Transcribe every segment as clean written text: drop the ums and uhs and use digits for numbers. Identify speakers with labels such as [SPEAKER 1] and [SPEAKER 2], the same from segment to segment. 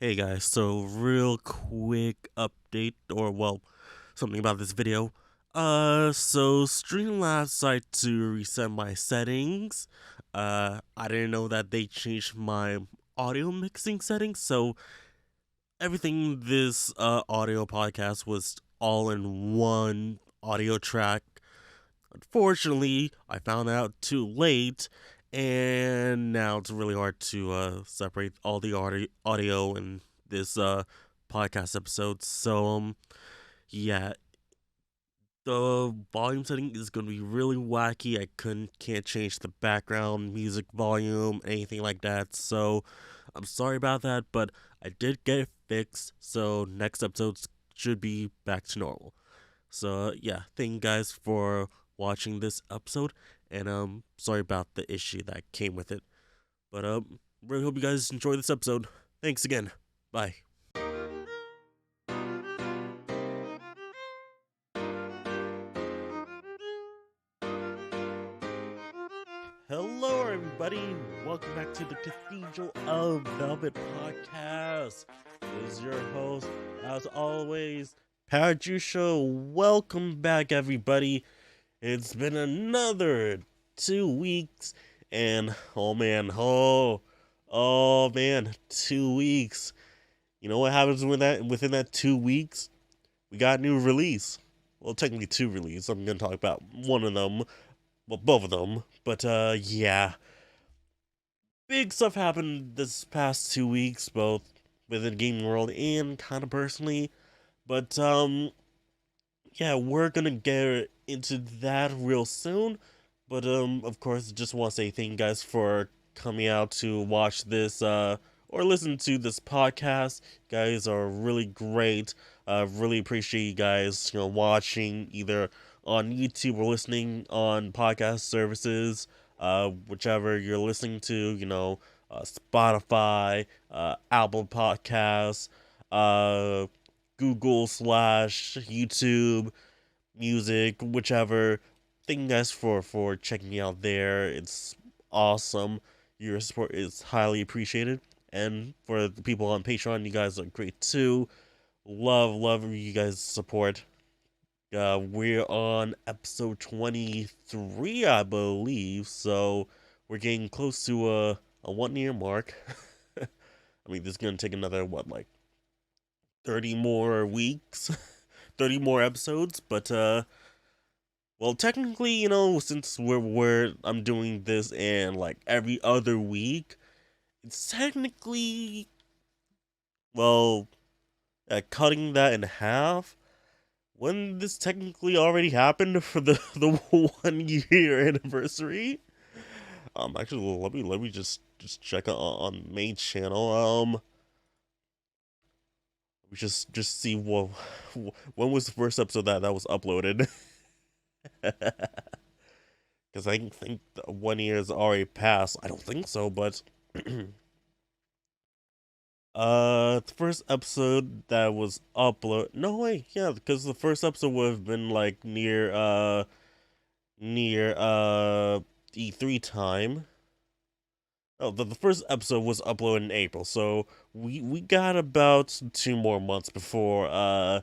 [SPEAKER 1] Hey guys, so real quick update, something about this video. So Streamlabs decided to reset my settings. I didn't know that they changed my audio mixing settings, so everything this audio podcast was all in one audio track. Unfortunately, I found out too late, and now it's really hard to separate all the audio in this podcast episode. Yeah, the volume setting is gonna be really wacky. I can't change the background music volume, anything like that. So I'm sorry about that, but I did get it fixed. So next episodes should be back to normal. So yeah, thank you guys for watching this episode, and sorry about the issue that came with it. But really hope you guys enjoy this episode. Thanks again. Bye. Hello, everybody. Welcome back to the Cathedral of Velvet podcast. This is your host, as always, Show. Welcome back, everybody. It's been another 2 weeks, and oh man, 2 weeks. You know what happens within that 2 weeks? We got a new release. Well, technically two releases. I'm gonna talk about one of them, well, both of them. But yeah, big stuff happened this past 2 weeks, both within the gaming world and kind of personally. But yeah, we're gonna get into that real soon. But of course, just want to say thank you guys for coming out to watch this or listen to this podcast. You guys are really great. Really appreciate you guys, watching either on YouTube or listening on podcast services, whichever you're listening to. Spotify, Apple Podcasts, uh, Google/YouTube music, whichever. Thank you guys for checking me out there. It's awesome. Your support is highly appreciated. And for the people on Patreon, you guys are great too. Love you guys' support. We're on episode 23, I believe. So we're getting close to a 1 year mark. I mean, this is gonna take another 30 more weeks, 30 more episodes, but well, technically, since we're I'm doing this and like every other week, it's technically, well, cutting that in half. When this technically already happened for the 1 year anniversary. Actually, let me just check on main channel. We just see what when was the first episode that was uploaded. Because I think the 1 year has already passed. I don't think so, but the first episode that was upload. No way, yeah, because the first episode would have been like near E3 time. Oh, the first episode was uploaded in April, so we got about 2 more months before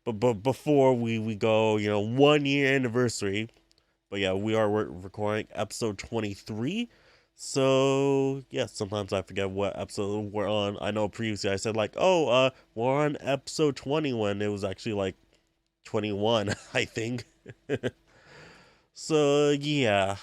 [SPEAKER 1] but before we go 1 year anniversary. But yeah, we are recording episode 23. So yeah, sometimes I forget what episode we're on. I know previously I said like, oh, we're on episode 20 when it was actually like 21, I think. So yeah,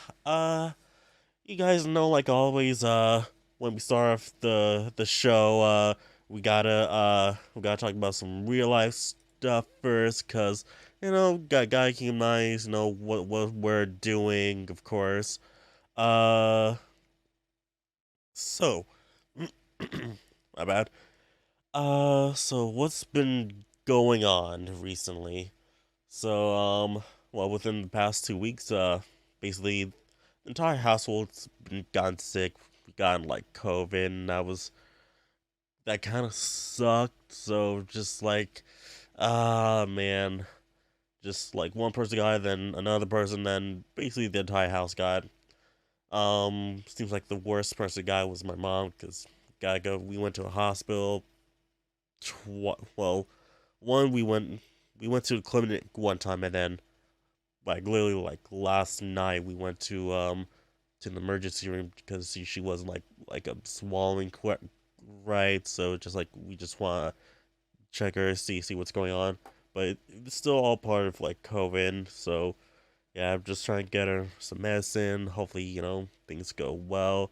[SPEAKER 1] you guys know, like always, when we start off the show, we gotta talk about some real life stuff first, cause gotta keep in mind, what we're doing, of course. Uh, so, my bad. So what's been going on recently? So, well, within the past 2 weeks, basically, the entire household's been gotten sick. We gotten like COVID, and that kind of sucked. So, just like, ah, man, just like one person got it, then another person, then basically the entire house got. Seems like the worst person got was my mom, because gotta go. We went to a hospital. well, one we went to the clinic one time, and then like literally like last night we went to the emergency room because she was like a swallowing right, so just like we just want to check her, see what's going on, but it's still all part of like COVID. So yeah, I'm just trying to get her some medicine. Hopefully, things go well.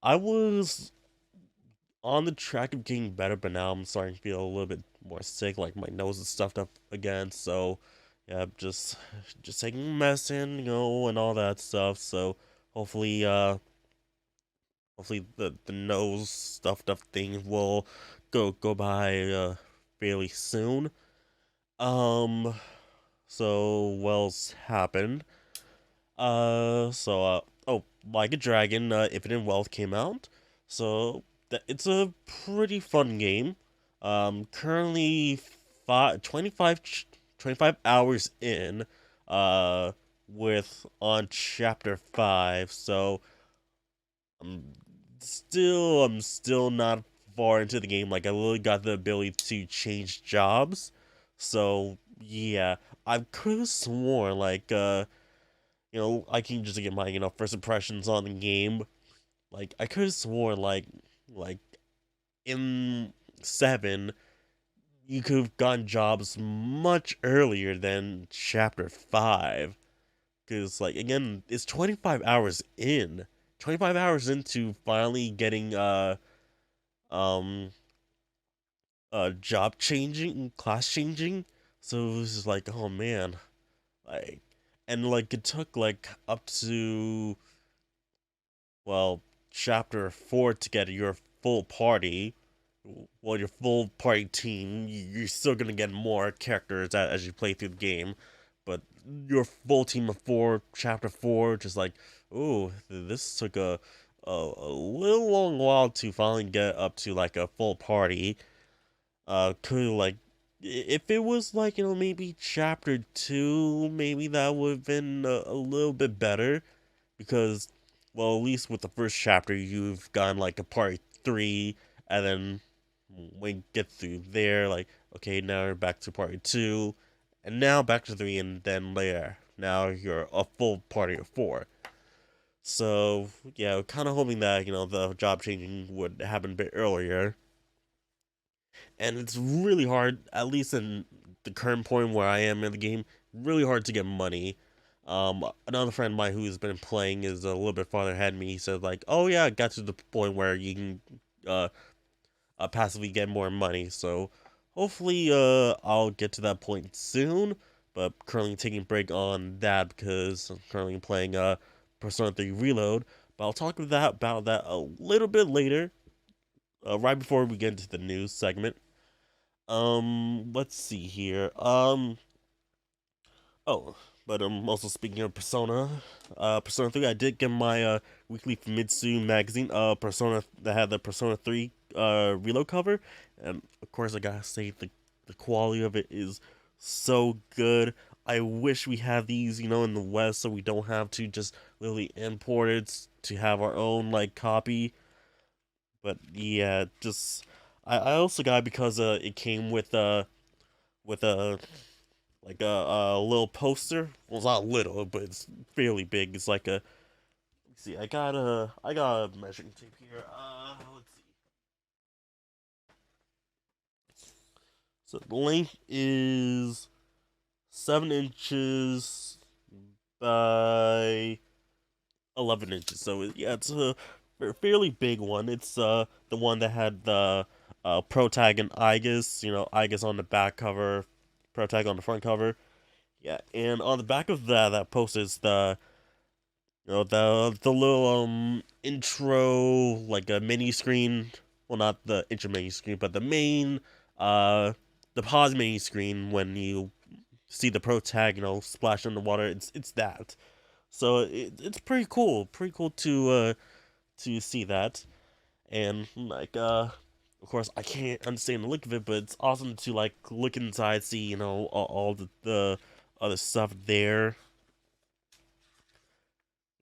[SPEAKER 1] I was on the track of getting better, but now I'm starting to feel a little bit more sick. Like my nose is stuffed up again. So yeah, just taking medicine, and all that stuff. So hopefully, hopefully the nose stuffed up thing will go by fairly soon. Um, so what's happened? Oh, Like a Dragon, Infinite Wealth came out. So it's a pretty fun game. Currently 25 hours in, uh, with on chapter 5. So I'm I'm still not far into the game. Like I literally got the ability to change jobs. So yeah, I could have sworn I can just get my first impressions on the game. Like I could have sworn like in 7 you could have gotten jobs much earlier than chapter 5. Because like again, it's 25 hours in. 25 hours into finally getting um job changing, class changing. So it was just like, oh man, like, and like it took like up to, well, chapter 4 to get your full party. Well, your full party team. You're still gonna get more characters as you play through the game, but your full team of 4, chapter 4, just like, oh, this took a little long while to finally get up to like a full party. Could like if it was like maybe chapter 2, maybe that would have been a little bit better, because well, at least with the first chapter you've gotten like a part 3, and then when you get through there, like, okay, now you're back to part 2, and now back to 3, and then later now you're a full party of 4. So yeah, kind of hoping that the job changing would happen a bit earlier. And it's really hard, at least in the current point where I am in the game, really hard to get money. Another friend of mine who's been playing is a little bit farther ahead of me. He said like, "Oh yeah, I got to the point where you can uh, passively get more money." So hopefully, I'll get to that point soon. But currently taking a break on that because I'm currently playing Persona 3 Reload. But I'll talk about that a little bit later, right before we get into the news segment. Let's see here. Oh, but also speaking of Persona, Persona 3, I did get my weekly Famitsu magazine, Persona that had the Persona 3 reload cover, and of course I gotta say the quality of it is so good. I wish we had these, in the West, so we don't have to just literally import it to have our own like copy. But yeah, just I also got it because it came with a like a little poster. Well, it's not little, but it's fairly big. It's like a. Let's see. I got a measuring tape here. Let's see. So the length is 7 inches by 11 inches. So yeah, it's a fairly big one. It's the one that had the protag and Igus. Igus on the back cover, protag on the front cover. Yeah, and on the back of that poster is the little intro, like a mini screen. Well, not the intro mini screen, but the main uh the pause mini screen when you see the pro tag, splash in the water. It's that. So it's pretty cool to see that. And like of course I can't understand the look of it, but it's awesome to like look inside, see all the other stuff there.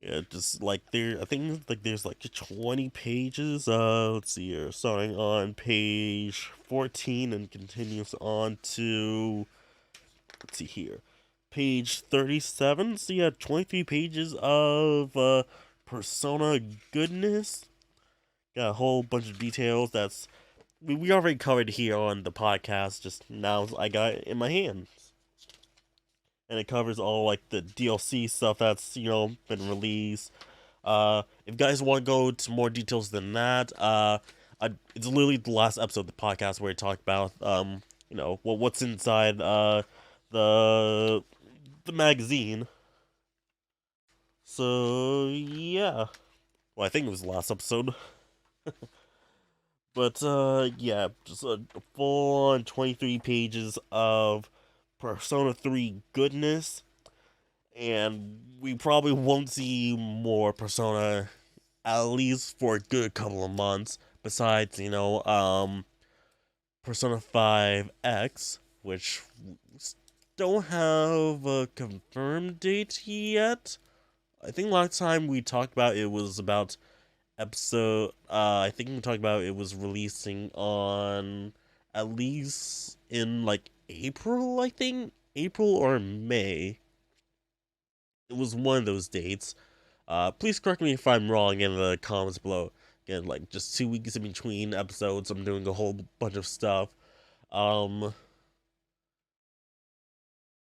[SPEAKER 1] Yeah, just like there, I think like there's like 20 pages. Let's see here, starting on page 14 and continues on to, let's see here, page 37. So yeah, 23 pages of persona goodness. Got a whole bunch of details that's we already covered here on the podcast. Just now I got it in my hands, and it covers all like the DLC stuff that's been released. If you guys want to go to more details than that, it's literally the last episode of the podcast where I talk about what's inside the the magazine. So yeah, well I think it was the last episode, but yeah, just a full on 23 pages of Persona 3 goodness, and we probably won't see more Persona at least for a good couple of months. Besides, Persona 5 X, which don't have a confirmed date yet. I think last time we talked about it was about episode. I think we talked about it was releasing on at least in like April. I think April or May. It was one of those dates. Please correct me if I'm wrong in the comments below. Again, like just 2 weeks in between episodes, I'm doing a whole bunch of stuff. Um,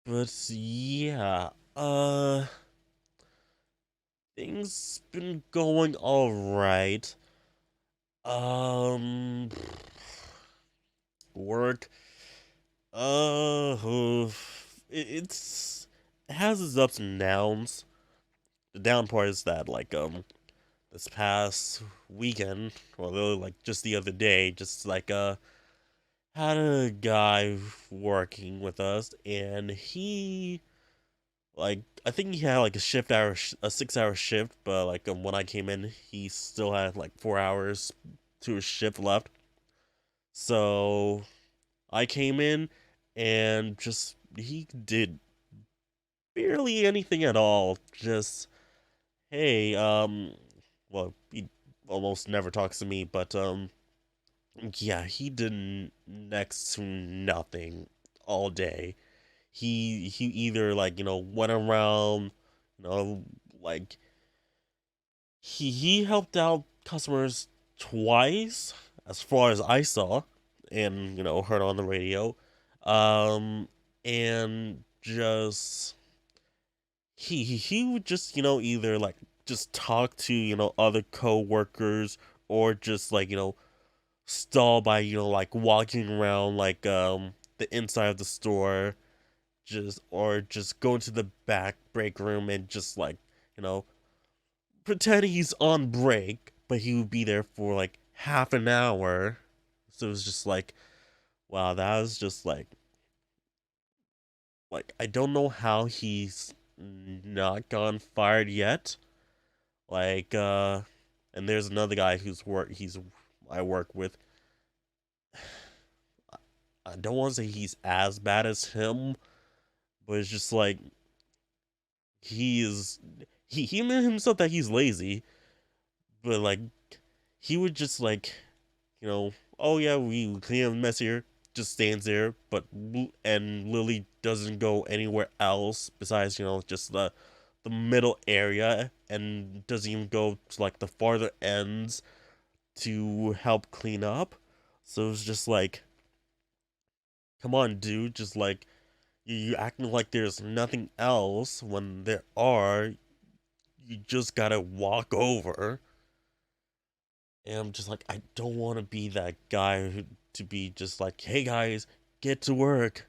[SPEAKER 1] but yeah, things been going all right. Um, work. It has its ups and downs. The down part is that this past weekend, or really like just the other day, just like had a guy working with us, and he I think he had like a 6 hour shift, but when I came in, he still had like 4 hours to his shift left. So I came in, and just he did barely anything at all. Just hey, well, he almost never talks to me, but yeah, he did next to nothing all day. He either went around, you know like he helped out customers twice as far as I saw and heard on the radio, um and just he would just either just talk to other co-workers, or just stall by walking around the inside of the store, just go into the back break room and just you know pretend he's on break, but he would be there for half an hour. So it was just wow, that was just I don't know how he's not gone fired yet. like uh and there's another guy he's I work with. I don't want to say he's as bad as him, but it's just he is he admitted himself that he's lazy, but he would just oh yeah, we clean up a mess here, just stands there, and Lily doesn't go anywhere else besides just the middle area, and doesn't even go to the farther ends to help clean up. So it's just come on, dude, just you acting like there's nothing else when there are. You just gotta walk over. And I'm just I don't want to be that guy to be just hey guys, get to work.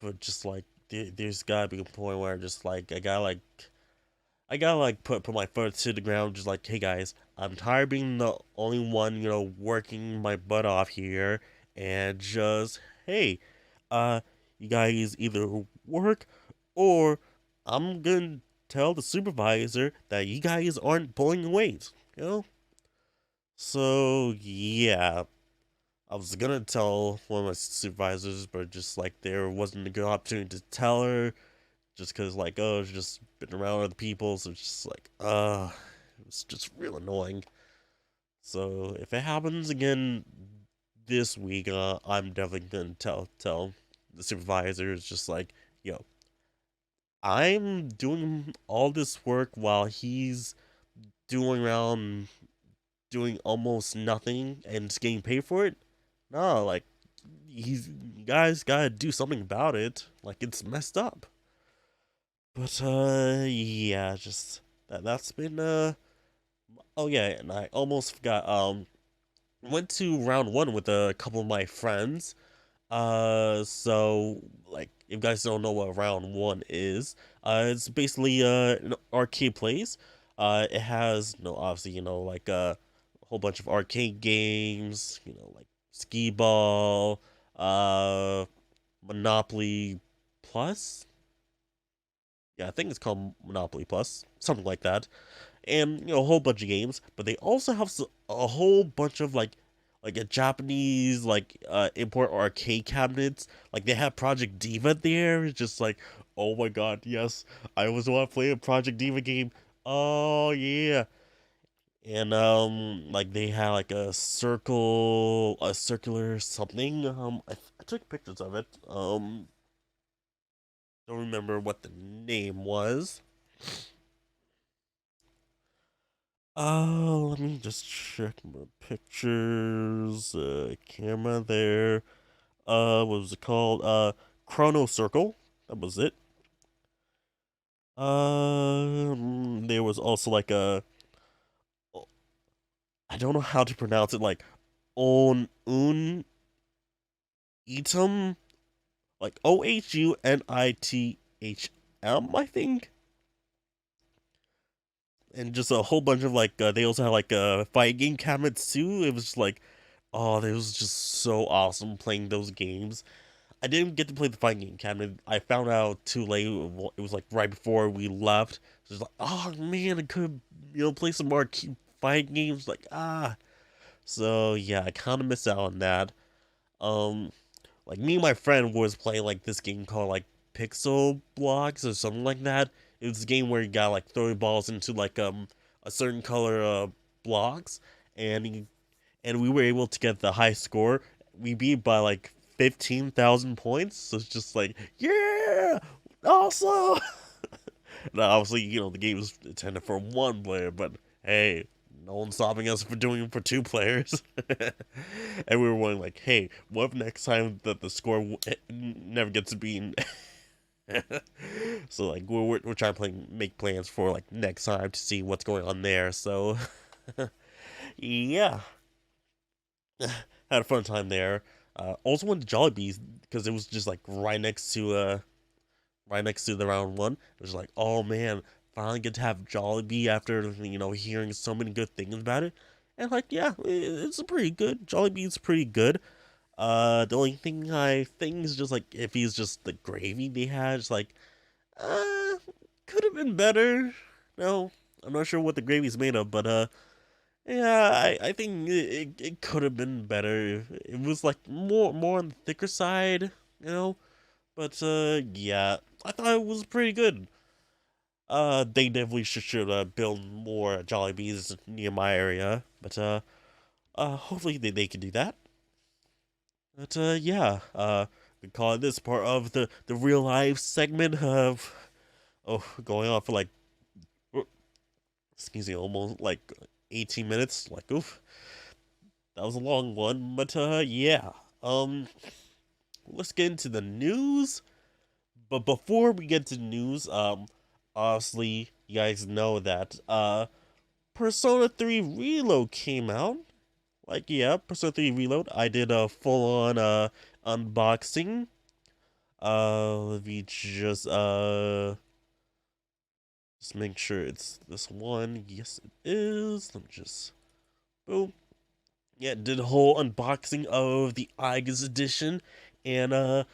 [SPEAKER 1] But just there's gotta be a point where just I gotta put my foot to the ground, just hey guys, I'm tired of being the only one working my butt off here, and just hey, you guys either work, or I'm gonna tell the supervisor that you guys aren't pulling weight. So yeah, I was gonna tell one of my supervisors, but just there wasn't a good opportunity to tell her just because like it's just been around other people, so it's just like it's just real annoying. So if it happens again this week, I'm definitely gonna tell the supervisors just like, yo, I'm doing all this work while he's doing around doing almost nothing and just getting paid for it. No, like he's you guys gotta do something about it. Like it's messed up. But yeah, just that's been oh yeah, and I almost forgot went to round 1 with a couple of my friends. So like if you guys don't know what round 1 is, it's basically an arcade place. It has obviously like a whole bunch of arcade games, like skee ball, Monopoly Plus. Yeah, I think it's called Monopoly Plus, something like that, and a whole bunch of games. But they also have a whole bunch of like a Japanese import arcade cabinets. Like they have Project Diva there. It's just like, oh my god, yes, I always want to play a Project Diva game. Oh yeah. And like they had like a circular something. I took pictures of it. Don't remember what the name was. Let me just check my pictures. Camera there. What was it called? Chrono Circle. That was it. There was also like a, I don't know how to pronounce it, like on un item, like OHUNITHM, I think. And just a whole bunch of like they also had like fight game cabinets too. It was just like, oh, it was just so awesome playing those games. I didn't get to play the fighting game cabinet. I found out too late. It was like right before we left. So it was like, oh man, I could play some more fighting games. Like so yeah, I kind of missed out on that. Um, like me and my friend was playing like this game called like Pixel Blocks or something like that. It was a game where you got like throwing balls into like a certain color blocks, and we were able to get the high score. We beat by like 15,000 points. So it's just like, yeah, awesome. Now, obviously, the game is intended for one player, but hey, no one's stopping us for doing it for two players. And we were wondering, like, hey, what if next time that the score never gets beaten? So like we're trying to make plans for like next time to see what's going on there. So yeah, had a fun time there. Also went to Jollibee's because it was just like right next to the round 1. It was like, oh man, finally get to have Jollibee after hearing so many good things about it. And like, yeah, it's pretty good. Jollibee's pretty good. The only thing I think is just like if he's just the gravy they had, it's like, uh, could have been better. No, I'm not sure what the gravy's made of, but yeah, I think it could have been better. It was like more on the thicker side, you know. But yeah, I thought it was pretty good. They definitely should build more Jollibees near my area. But hopefully they can do that. But yeah, we call it this part of the real life segment of going on for like excuse me, almost like 18 minutes. Like oof, that was a long one. But yeah, um, let's get into the news. But before we get to news, obviously you guys know that Persona 3 Reload came out. Like yeah, Persona 3 Reload. I did a full on unboxing. Let me just make sure it's this one. Yes, it is. Let me just boom. Yeah, did a whole unboxing of the Igus edition, and the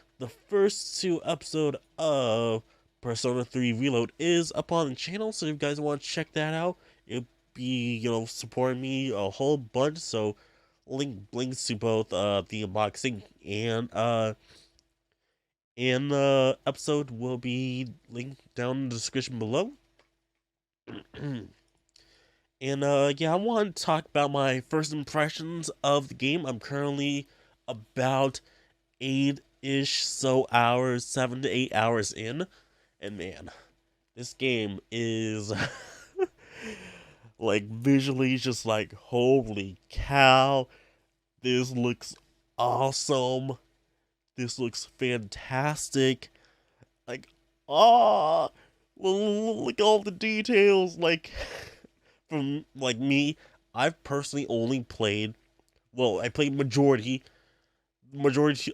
[SPEAKER 1] first two episode of Persona 3 Reload is up on the channel, so if you guys want to check that out, it'll be supporting me a whole bunch. So links to both the unboxing And the episode will be linked down in the description below. And yeah, I want to talk about my first impressions of the game. I'm currently about 8-ish so hours, 7 to 8 hours in, and man, this game is like visually just like holy cow, this looks awesome. This looks fantastic. Like, ah, look at all the details. Like, from like me, I've personally only played. Well, I played majority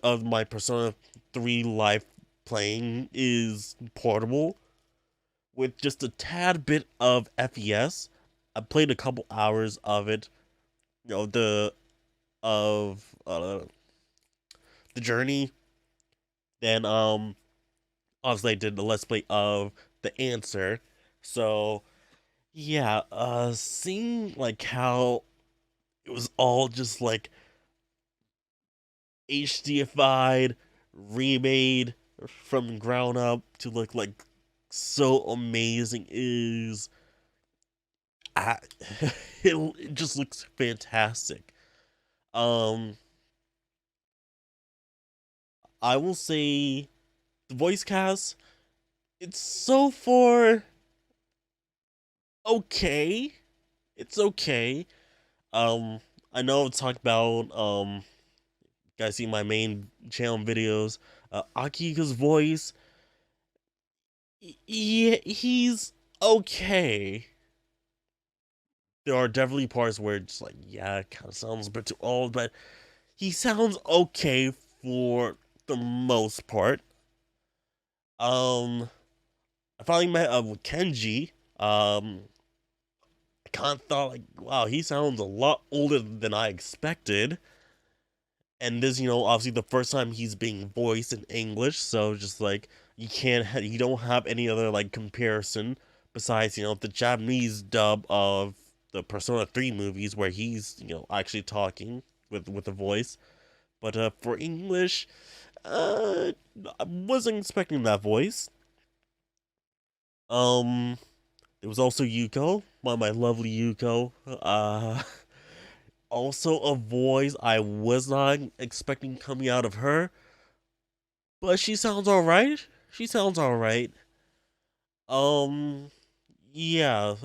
[SPEAKER 1] of my Persona 3 live playing is portable with just a tad bit of FES. I played a couple hours of it. You know, of the journey. Then obviously I did the let's play of the answer. So yeah, seeing like how it was all just like HDified, remade from the ground up to look like so amazing is I, it just looks fantastic. Um, I will say the voice cast, it's so far okay. It's okay. Um, I know I've talked about you guys see my main channel videos. Akika's voice, yeah, he's okay. There are definitely parts where it's like, yeah, it kind of sounds a bit too old, but he sounds okay for the most part. Um, I finally met up with Kenji. I kind of thought like, wow, he sounds a lot older than I expected. And this, obviously the first time he's being voiced in English, so just like you don't have any other like comparison besides the Japanese dub of the Persona 3 movies where he's actually talking with a voice. But for English, I wasn't expecting that voice. Um, there was also Yuko, my lovely Yuko. Also a voice I was not expecting coming out of her, but she sounds all right. She sounds all right. Um, yeah.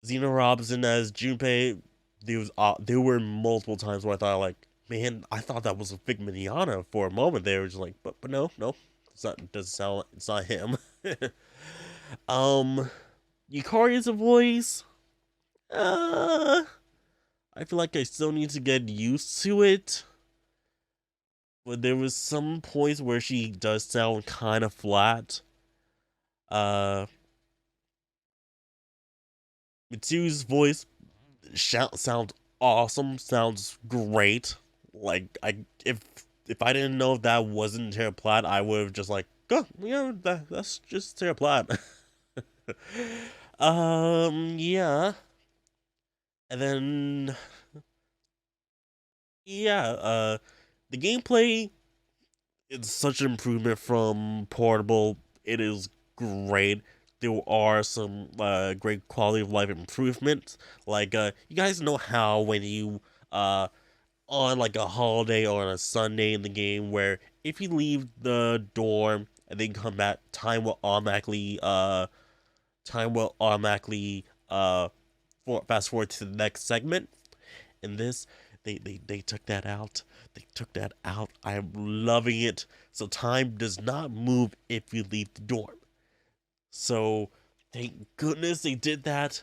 [SPEAKER 1] Zena Robinson as Junpei. There were multiple times where I thought like, man, I thought that was a Fig Mignana for a moment. They were just like, but no, it's not. It doesn't sound. It's not him. um, Yukari's a voice. Uh, I feel like I still need to get used to it. But there was some points where she does sound kind of flat. Uh, Mitsu's voice sounds awesome, sounds great. Like if I didn't know that wasn't Terra Plaid, I would have just like, oh yeah, that's just Terra Plaid. Yeah, and then yeah, the gameplay is such an improvement from portable. It is great. There are some great quality of life improvements. Like you guys know how when you on like a holiday or on a Sunday in the game where if you leave the dorm and then come back, time will automatically fast forward to the next segment. In this, they took that out. They took that out. I am loving it. So time does not move if you leave the dorm. So thank goodness they did that.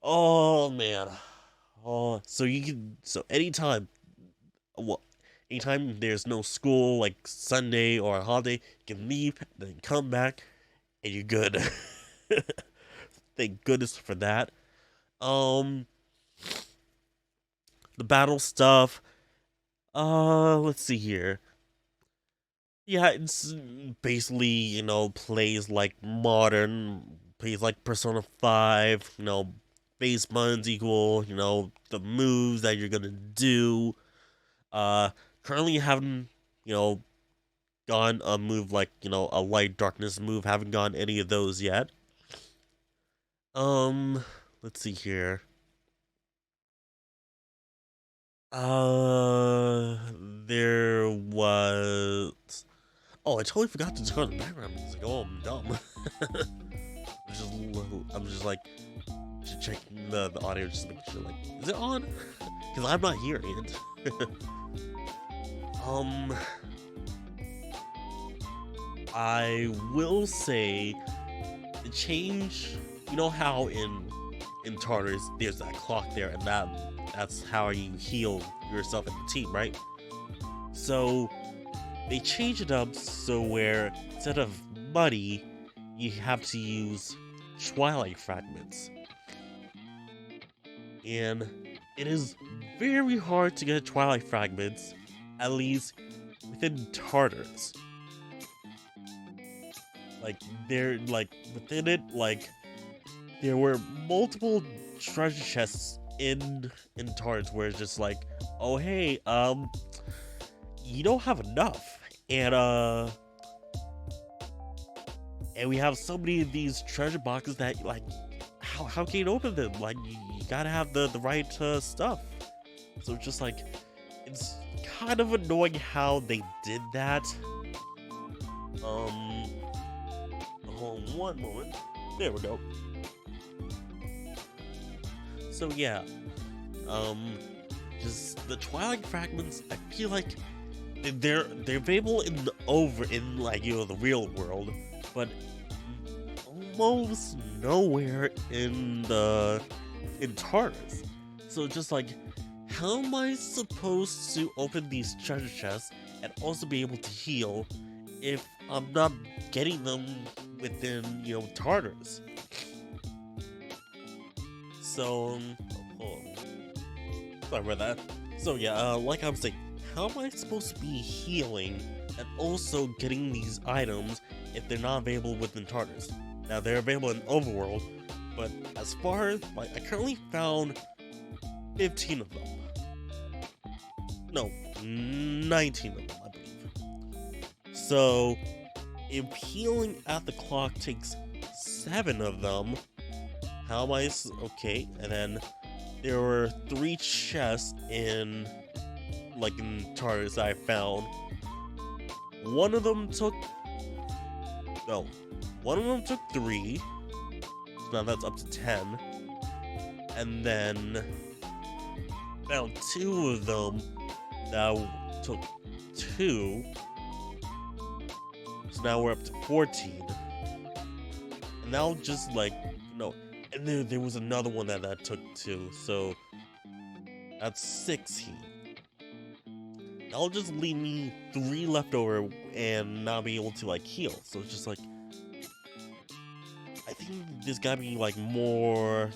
[SPEAKER 1] Oh man. Oh, so anytime well, anytime there's no school, like Sunday or a holiday, you can leave, then come back, and you're good. Thank goodness for that. Um, the battle stuff. Let's see here. Yeah, it's basically plays like plays like Persona 5. Base buttons equal the moves that you're gonna do. Uh, currently haven't you know, gone a move like, a light darkness move. Haven't gone any of those yet. Um, let's see here. There was. Oh, I totally forgot to turn on the background music. Oh, I'm dumb. I'm just like checking the audio, just to make sure, like, is it on? Because I'm not hearing it. um, I will say the change. You know how in Tartars there's that clock there, and that's how you heal yourself and the team, right? So they changed it up so where instead of money, you have to use Twilight fragments, and it is very hard to get Twilight fragments, at least within Tartars. Like they're like within it, like there were multiple treasure chests in Tarts where it's just like, oh hey, you don't have enough, and we have so many of these treasure boxes that like, how can you open them? Like you gotta have the right stuff. So it's just like, it's kind of annoying how they did that. Hold on one moment. There we go. So yeah, um, just the Twilight fragments. I feel like they're available in like the real world, but almost nowhere in Tartarus. So just like, how am I supposed to open these treasure chests and also be able to heal if I'm not getting them within Tartarus? So, hold on. Sorry about that. So yeah, like I was saying, how am I supposed to be healing and also getting these items if they're not available within Tartarus? Now they're available in Overworld, but as far as like, I currently found 15 of them. No, 19 of them, I believe. So if healing at the clock takes 7 of them, how am I? Okay, and then there were 3 chests in Tartarus I found. One of them took 3. So now that's up to 10. And then found 2 of them that took 2. So now we're up to 14. And now just and there was another one that took 2. So that's 16. That'll just leave me 3 left over and not be able to heal. So it's just like, I think there's gotta be more,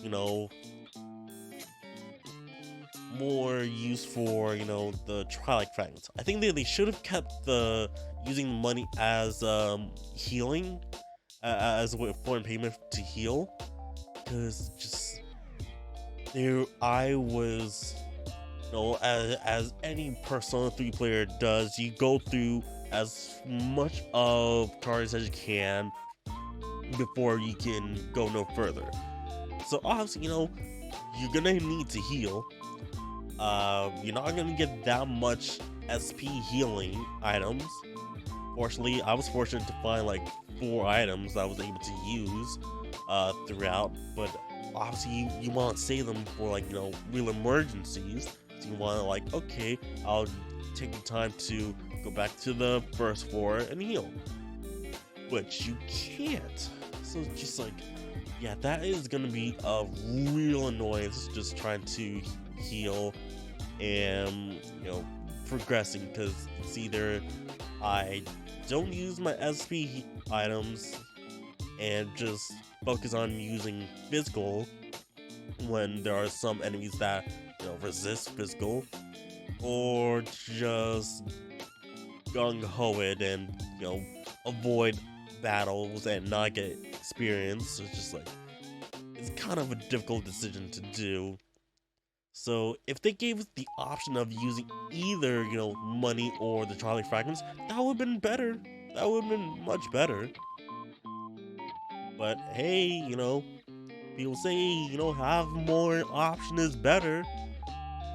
[SPEAKER 1] more use for the Twilight fragments. I think they should have kept the using money as healing, as a way of foreign payment to heal, because just there I was, as any Persona 3 player does, you go through as much of cards as you can before you can go no further. So obviously, you're gonna need to heal. You're not gonna get that much SP healing items. Fortunately, I was fortunate to find 4 items I was able to use throughout, but obviously you want to save them for real emergencies. So you want to okay, I'll take the time to go back to the first floor and heal, which you can't. So it's just yeah, that is gonna be a real annoyance, just trying to heal and progressing, because it's either I don't use my SP items and just focus on using physical when there are some enemies that resist physical, or just gung-ho it and avoid battles and not get experience. So it's just it's kind of a difficult decision to do. So if they gave us the option of using either, money or the Charlie fragments, that would have been better. That would have been much better. But hey, people say, have more option is better.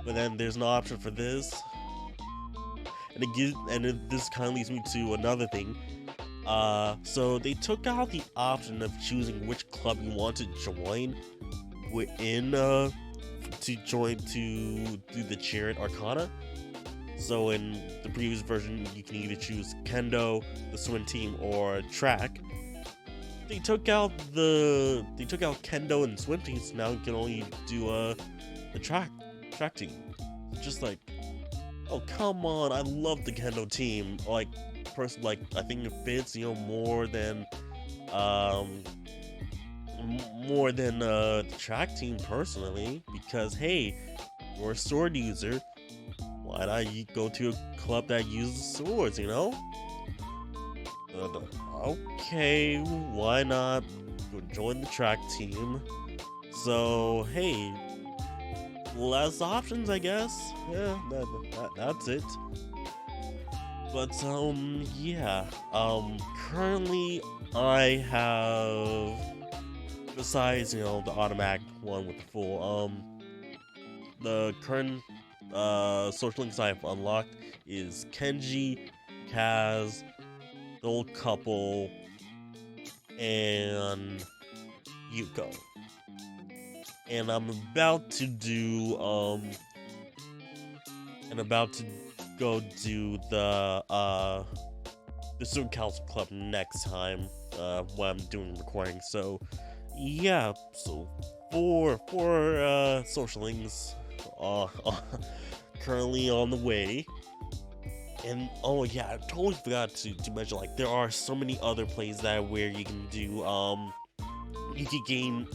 [SPEAKER 1] But then there's no option for this. This kind of leads me to another thing. So they took out the option of choosing which club you want to join within to do the Chariot Arcana. So in the previous version, you can either choose Kendo, the swim team, or track. They took out Kendo and swim teams. So now you can only do the track team. It's just like, oh come on! I love the Kendo team. Like I think it fits more than the track team personally, because hey, you're a sword user. Why not you go to a club that uses swords? Okay, why not join the track team? So hey, less options, I guess. Yeah, that's it. But yeah. Currently I have, besides the automatic one with the full, the current social links I've unlocked is Kenji, Kaz, the old couple, and Yuko. And I'm about to go do the Student Council Club next time when I'm doing recording. So yeah, so for social links currently on the way. And oh yeah, I totally forgot to mention, like, there are so many other places where you can do you can gain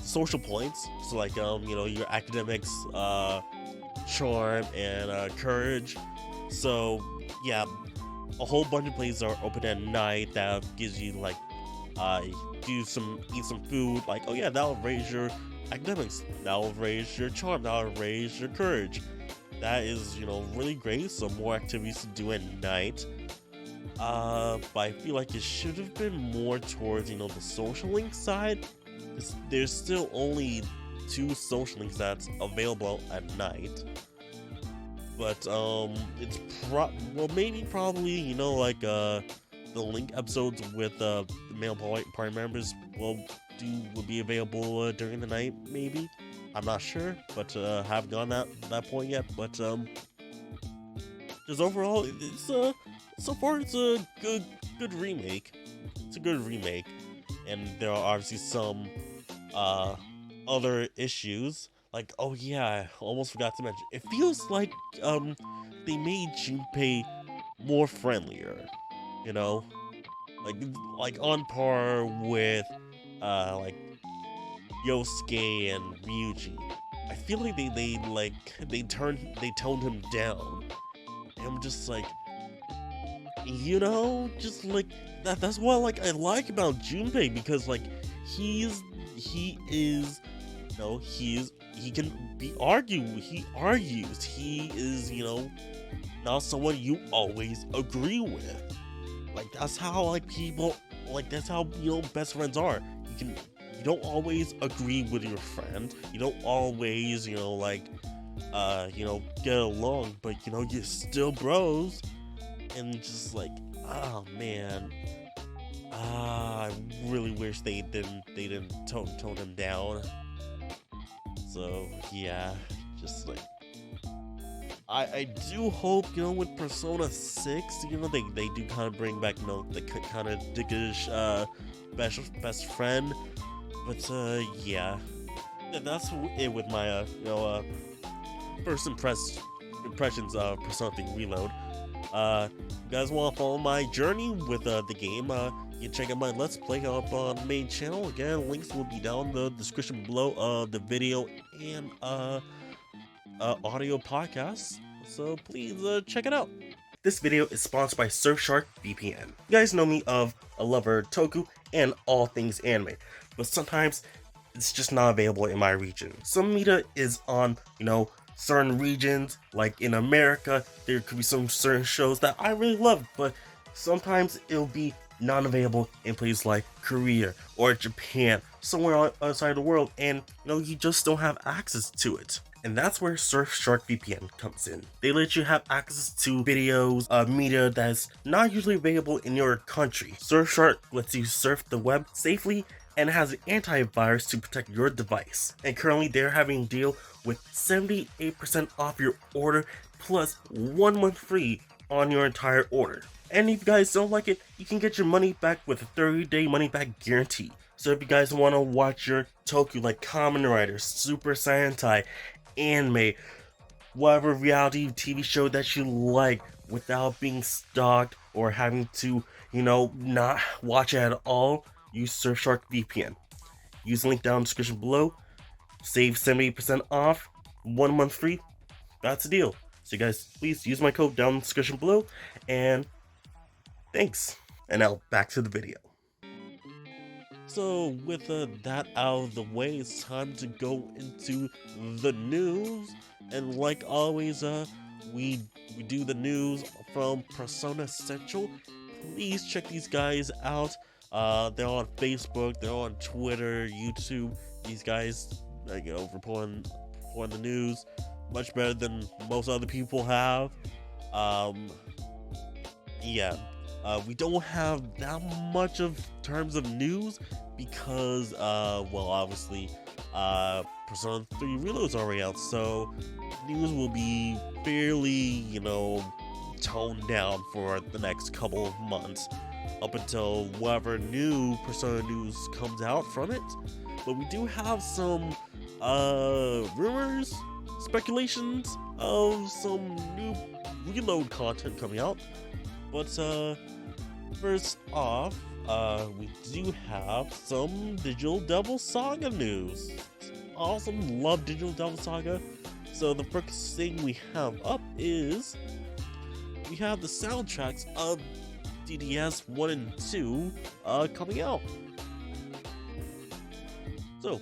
[SPEAKER 1] social points. So like your academics, charm, and courage. So yeah, a whole bunch of places are open at night that gives you like eat some food. Like, oh yeah, that'll raise your academics, that'll raise your charm, that'll raise your courage. That is really great. So more activities to do at night. But I feel like it should have been more towards the social link side. There's still only 2 social links that's available at night. But it's probably like the link episodes with the male party members will be available during the night, maybe. I'm not sure, but haven't gone that point yet. But just overall, it's so far it's a good remake. It's a good remake, and there are obviously some other issues. Like, oh yeah, I almost forgot to mention. It feels like they made Junpei more friendlier, like on par with like Yosuke and Ryuji. I feel like they toned him down. And I'm just like, just like that's what I like about Junpei, because like he argues. He is, not someone you always agree with. Like, that's how that's how best friends are. You don't always agree with your friend. You don't always, get along, but you're still bros. And just like, oh man, I really wish they didn't tone him down. So yeah, just like, I do hope with Persona 6, they do kind of bring back the kind of dickish best friend. But yeah, that's it with my first impressions of Persona 3 Reload. You guys want to follow my journey with the game? You can check out my Let's Play up on the main channel. Again, links will be down in the description below of the video and audio podcast. So please check it out. This video is sponsored by Surfshark VPN. You guys know me of a lover of Toku and all things anime, but sometimes it's just not available in my region. Some media is on, certain regions, like in America, there could be some certain shows that I really love, but sometimes it'll be non-available in places like Korea or Japan, somewhere outside the world, and you just don't have access to it. And that's where Surfshark VPN comes in. They let you have access to videos, media that's not usually available in your country. Surfshark lets you surf the web safely and has an antivirus to protect your device. And currently they're having a deal with 78% off your order plus 1 month free on your entire order. And if you guys don't like it, you can get your money back with a 30-day money back guarantee. So if you guys want to watch your Tokyo like Kamen Rider, Super Sentai, anime, whatever reality TV show that you like without being stalked or having to, not watch it at all, use Surfshark VPN. Use the link down in the description below. Save 70% off, 1 month free. That's the deal. So you guys, please use my code down in the description below, and thanks. And now back to the video. So with that out of the way, it's time to go into the news. And like always, we do the news from Persona Central. Please check these guys out. They're on Facebook, they're on Twitter, YouTube. These guys, reporting the news much better than most other people have. Yeah. We don't have that much of terms of news because, obviously, Persona 3 Reload's already out, so news will be fairly, toned down for the next couple of months up until whatever new Persona news comes out from it. But we do have some, rumors, speculations of some new Reload content coming out. But, first off, we do have some Digital Devil Saga news. Awesome, love Digital Devil Saga. So the first thing we have up is we have the soundtracks of DDS 1 and 2 coming out. So,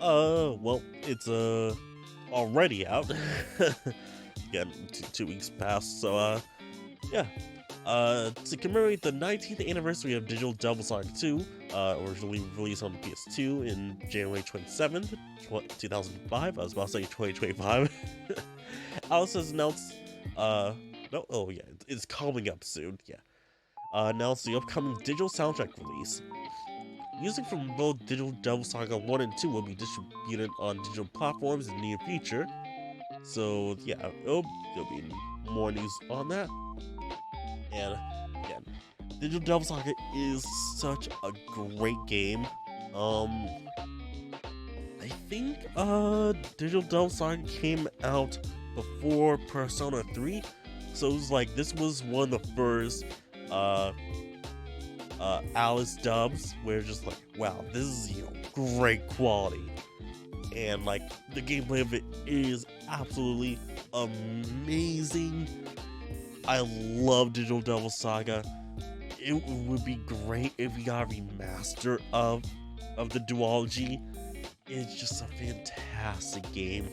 [SPEAKER 1] it's already out. Again, 2 weeks passed, so yeah. To commemorate the 19th anniversary of Digital Devil Saga 2, originally released on the PS2 in January 27th, 2005. I was about to say 2025. Alice has announced, it's coming up soon, yeah. Announced the upcoming digital soundtrack release. Music from both Digital Devil Saga 1 and 2 will be distributed on digital platforms in the near future. So, yeah, there'll be more news on that. And again, Digital Devil Saga is such a great game. I think Digital Devil Saga came out before Persona 3, so it was like this was one of the first Alice dubs where just like, wow, this is great quality, and like the gameplay of it is absolutely amazing. I love Digital Devil Saga. It would be great if we got a remaster of the duology. It's just a fantastic game.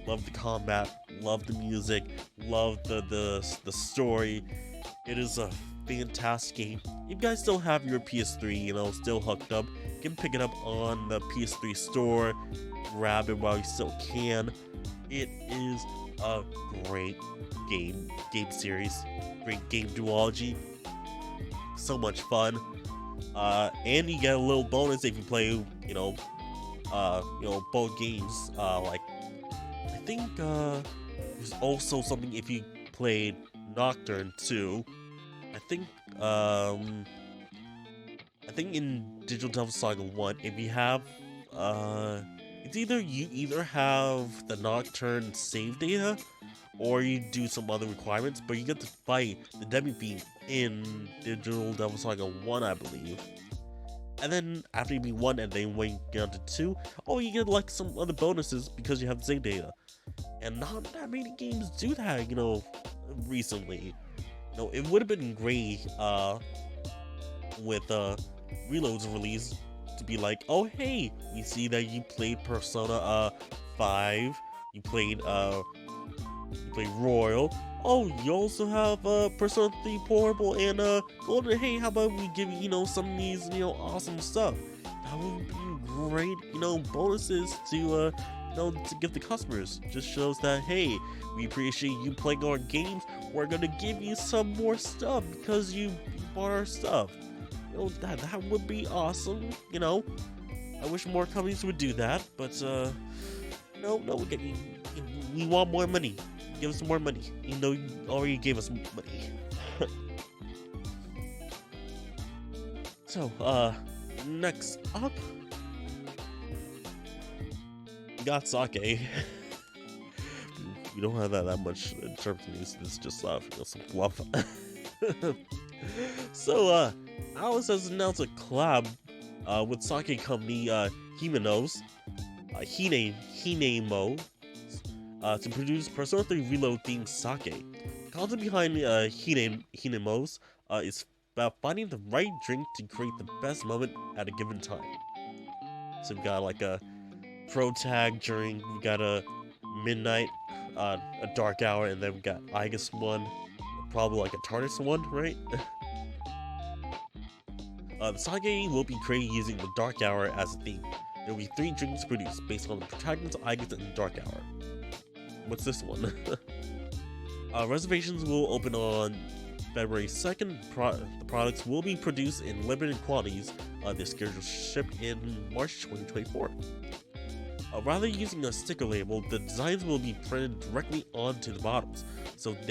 [SPEAKER 1] Love the combat, love the music, love the story. It is a fantastic game. If you guys still have your PS3, still hooked up, you can pick it up on the PS3 store, grab it while you still can. It is a great game series, great game duology, so much fun, and you get a little bonus if you play, both games. Like I think there's also something if you played Nocturne too. I think in Digital Devil Saga 1, if you have it's either have the Nocturne save data, or you do some other requirements, but you get to fight the demi-beam in Digital Devil Saga 1, I believe. And then after you beat 1 and then when you get on to 2, you get like some other bonuses because you have the save data. And not that many games do that, recently. It would have been great with Reload's release to be like, oh hey, we see that you played Persona 5, you played Royal. Oh, you also have Persona 3 Portable and Golden. Hey, how about we give you some of these awesome stuff? That would be great bonuses to to give the customers. Just shows that hey, we appreciate you playing our games. We're gonna give you some more stuff because you bought our stuff. That would be awesome. I wish more companies would do that, but no, we want more money. Give us more money. You already gave us money. So, next up, we got sake. We don't have that much in terms of news. It's just some fluff. So, Alice has announced a collab with sake company Himeno's Hinemo to produce Persona 3 Reload themed sake. The concept behind Hinemo's is about finding the right drink to create the best moment at a given time. So we got like a pro tag drink, we got a midnight, a dark hour, and then we got Aigis one, probably like a TARDIS one, right? The sake will be created using the dark hour as a theme. There will be 3 drinks produced based on the protagonist Aigis and the dark hour. What's this one? Reservations will open on February 2nd. The products will be produced in limited quantities. They're scheduled to ship in March 2024. Rather than using a sticker label, the designs will be printed directly onto the bottles, so that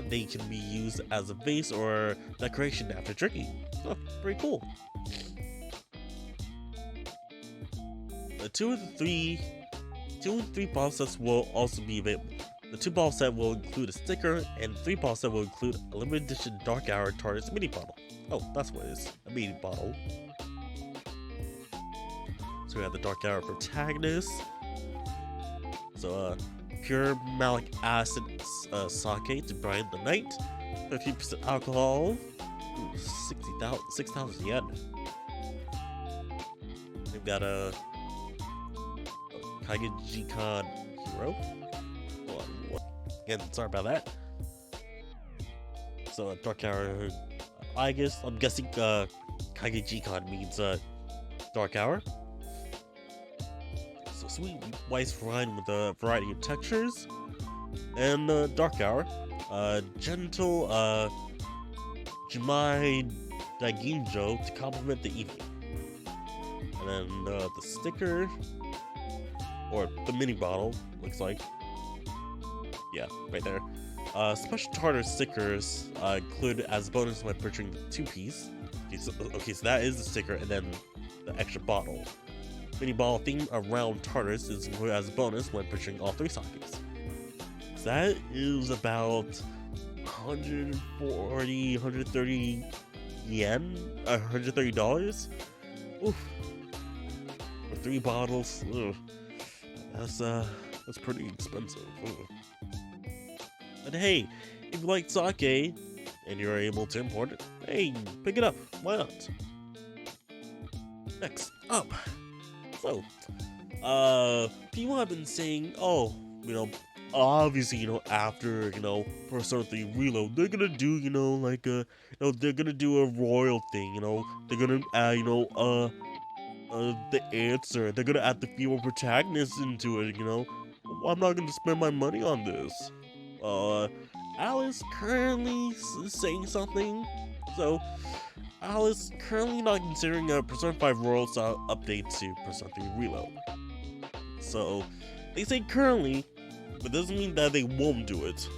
[SPEAKER 1] they can be used as a vase or decoration after drinking. Oh, pretty cool. Two and three bottle sets will also be available. The 2 bottle set will include a sticker, and the 3 bottle set will include a limited edition Dark Hour TARDIS mini bottle. Oh, that's what it is, a mini bottle. So we have the Dark Hour protagonist. So, pure malic acid sake to brighten the night. 50% alcohol. Ooh, 6,000 yen. We've got a Kaigejikan Hero. Hold on, again, sorry about that. So, Dark Hour, I guess, I'm guessing Kaigejikan means Dark Hour. So, sweet white wine with a variety of textures. And Dark Hour, gentle Jumai Daiginjo to complement the evening. And then the sticker, or the mini bottle, looks like. Yeah, right there. Special tartar stickers included as a bonus when purchasing the 2-piece. Okay, so that is the sticker, and then the extra bottle. Mini bottle theme around tartars is included as a bonus when purchasing all 3 sakes. So that is about 140, 130 yen, $130. Oof. For 3 bottles. Ugh. That's pretty expensive. Ugh. But hey, if you like sake and you're able to import it, hey, pick it up. Why not? Next up. So, people have been saying, oh, obviously, after, Persona 3 Reload, they're gonna do, they're gonna do a royal thing, they're gonna add, the answer, they're gonna add the female protagonist into it, I'm not gonna spend my money on this. Alice currently saying something, so Alice currently not considering a Persona 5 Royal style update to Persona 3 Reload. So, they say currently, but doesn't mean that they won't do it.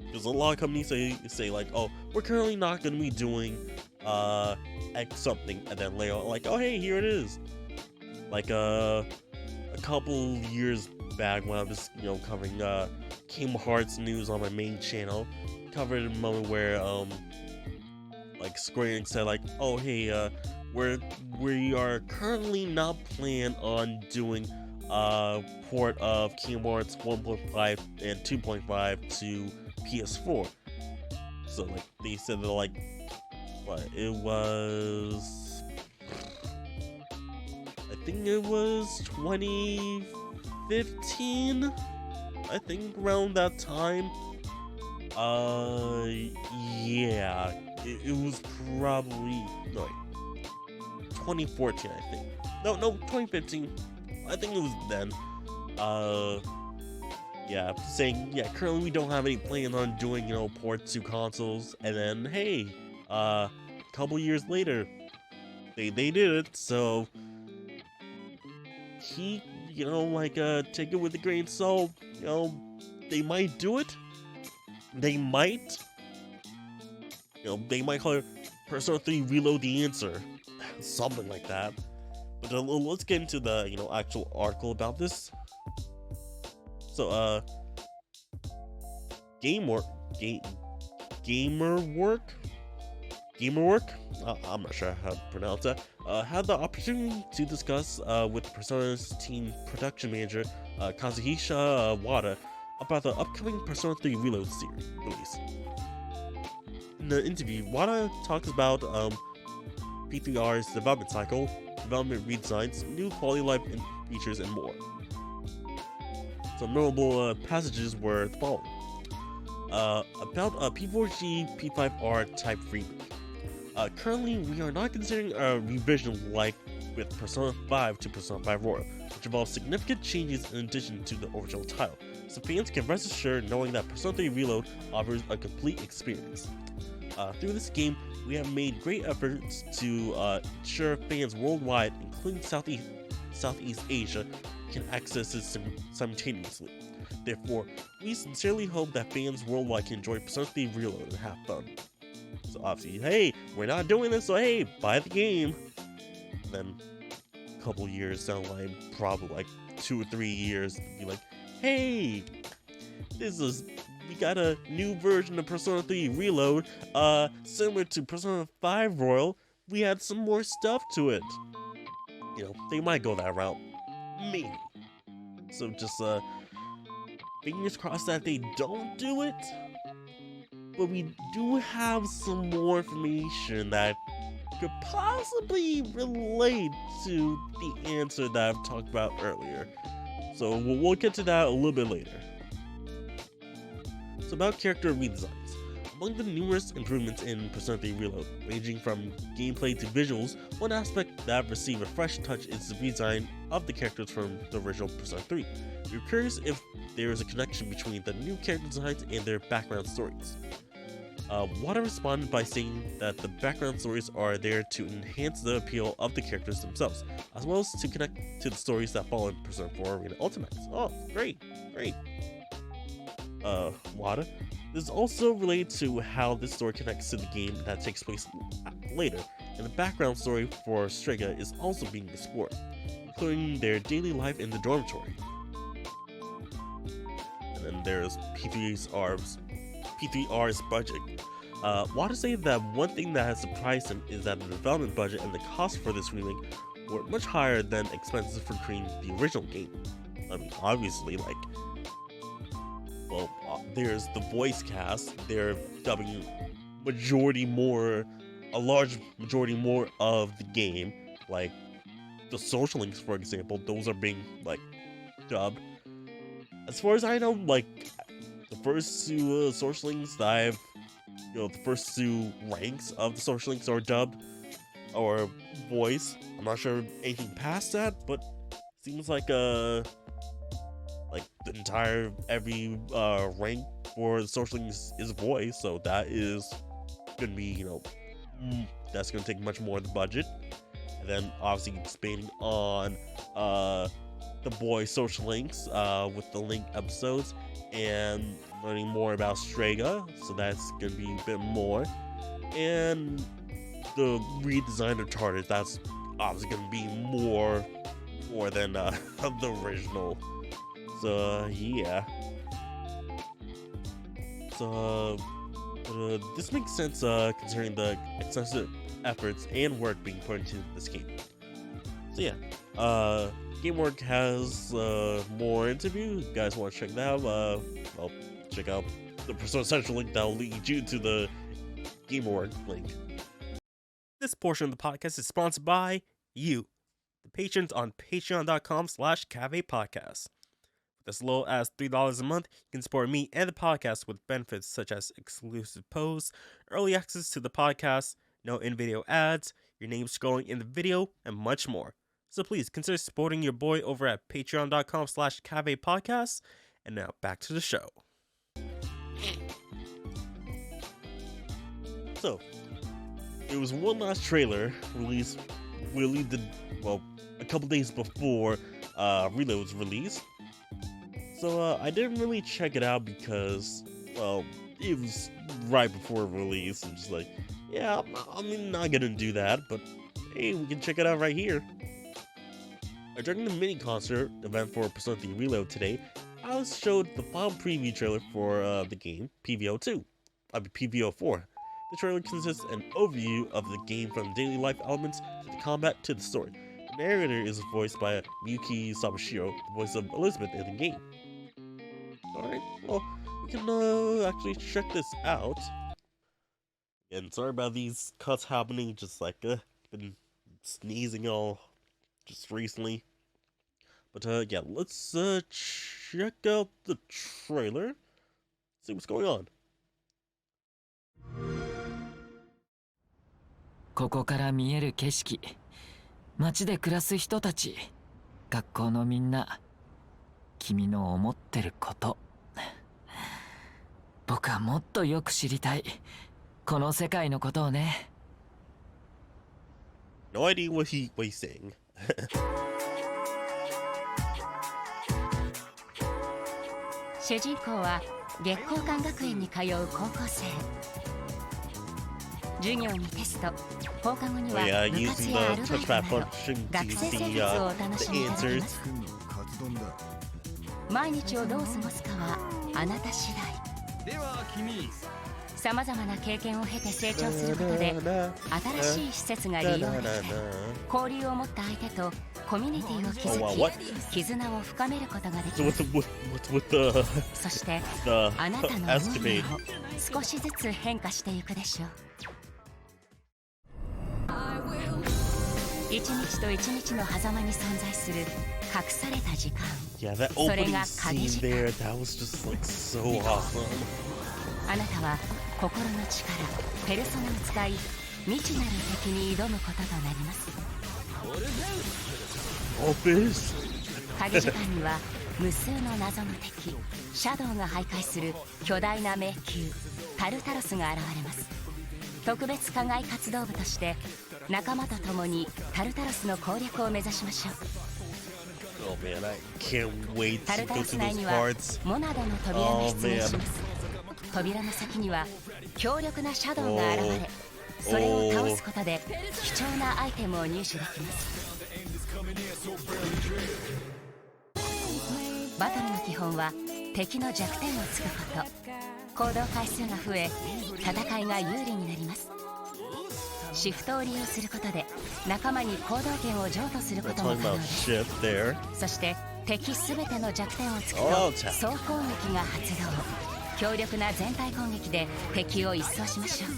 [SPEAKER 1] Because a lot of companies say like, oh, we're currently not going to be doing X something, and then later on, like, oh hey, here it is. Like a couple years back when I was covering Kingdom Hearts news on my main channel, covered a moment where like Square Enix said like, oh hey, we are currently not planning on doing port of Kingdom Hearts 1.5 and 2.5 to PS4. So like they said that like, what, it was think it was 2015. I think around that time. Uh, yeah, it was probably no, 2014. I think. No, 2015. I think it was then. Uh, yeah, saying currently we don't have any plan on doing ports to consoles, and then hey, couple years later, they did it. So he take it with a grain of salt. They might do it. They might. They might call it Persona 3 Reload the Answer, something like that. But let's get into the actual article about this. So Gamerwork, I'm not sure how to pronounce that, had the opportunity to discuss with Persona's team production manager, Kazuhisa Wada, about the upcoming Persona 3 Reload series release. In the interview, Wada talks about P3R's development cycle, development redesigns, new quality of life features, and more. Some notable passages were the following. About P4G P5R type remake. Currently, we are not considering a revision like with Persona 5 to Persona 5 Royal, which involves significant changes in addition to the original title, so fans can rest assured knowing that Persona 3 Reload offers a complete experience. Through this game, we have made great efforts to ensure fans worldwide, including Southeast Asia, can access it simultaneously. Therefore, we sincerely hope that fans worldwide can enjoy Persona 3 Reload and have fun. So obviously, hey, we're not doing this, so hey, buy the game. Then a couple years down the line, probably like 2 or 3 years, be like, hey, we got a new version of Persona 3 Reload, similar to Persona 5 Royal. We had some more stuff to it. They might go that route. Maybe. So just, fingers crossed that they don't do it. But we do have some more information that could possibly relate to the answer that I've talked about earlier. So we'll get to that a little bit later. So about character redesigns. Among the numerous improvements in Persona 3 Reload, ranging from gameplay to visuals, one aspect that received a fresh touch is the redesign of the characters from the original Persona 3. We're curious if there is a connection between the new character designs and their background stories. Wada responded by saying that the background stories are there to enhance the appeal of the characters themselves, as well as to connect to the stories that follow in Persona 4 Arena Ultimate. Oh, great. Wada. This is also related to how this story connects to the game that takes place later, and the background story for Strega is also being explored, including their daily life in the dormitory. And then there's P3R's budget. Wada said that one thing that has surprised him is that the development budget and the cost for this remake were much higher than expenses for creating the original game. I mean, obviously, there's the voice cast, they're dubbing a large majority more of the game, like the social links, for example, those are being, dubbed. As far as I know, the first two social links that I've, the first two ranks of the social links are dubbed or voice. I'm not sure anything past that, but seems like the entire every rank for the social links is voice, so that is gonna be that's gonna take much more of the budget. And then obviously expanding on the boy social links with the link episodes and learning more about Strega, so that's gonna be a bit more. And the redesign of charters, that's obviously gonna be more than the original. So yeah. So this makes sense considering the extensive efforts and work being put into this game. So yeah, Gamework has more interviews. If you guys want to check that out, check out the Persona Central link that will lead you to the Gamework link. This portion of the podcast is sponsored by you. the patrons on patreon.com/cafe podcast. With as low as $3 a month, you can support me and the podcast with benefits such as exclusive posts, early access to the podcast, no in-video ads, your name scrolling in the video, and much more. So please consider supporting your boy over at patreon.com/cafe podcast. And now back to the show. So, there was one last trailer released a couple days before Reload was released. So I didn't really check it out because, well, it was right before release. I'm just like, yeah, I'm not gonna do that, but hey, we can check it out right here. During the mini concert event for Persona 3 Reload today, Alice showed the final preview trailer for the game PVO4. The trailer consists an overview of the game from daily life elements to the combat to the story. The narrator is voiced by Miyuki Sabashiro, the voice of Elizabeth in the game. Alright, well, we can actually check this out. And sorry about these cuts happening, just like, been sneezing all just recently. But yeah, let's check out the trailer, see what's going on.
[SPEAKER 2] ここから見える景色、街で暮らす人たち、学校のみんな、君の思ってること。僕はもっとよく知りたい、この世界のことをね。
[SPEAKER 1] No idea what he's saying.
[SPEAKER 3] 主人公は月光館学園に通う高校生。授業にテスト、放課後には部活やアルバイトなど学生生活をお楽しみいただきます。毎日をどう過ごすかはあなた次第。さまざまな経験を経て成長することで新しい施設が利用できたり、交流を持った相手とコミュニティを築き、絆を深めることができます。そしてあなたの運命も少しずつ変化していくでしょう。一日と一日の狭間に存在する隠された時間、それが影時間。あなたは心の力、ペルソナを使い未知なる敵に挑むこととなります。影時間には無数の謎の敵、シャドウが徘徊する巨大な迷宮タルタロスが現れます。特別課外活動部として仲間と共にタルタロスの攻略を目指しましょう。タルタロス内にはモナドの扉が出現します。扉の先には強力なシャドウが現れ、それを倒すことで貴重なアイテムを入手できます。バトルの基本は敵の弱点を突くこと。行動回数が増え戦いが有利になります。シフトを利用することで仲間に行動権を譲渡することも可能です。そして敵すべての弱点を突くと総攻撃が発動。強力な全体攻撃で敵を一掃しましょう。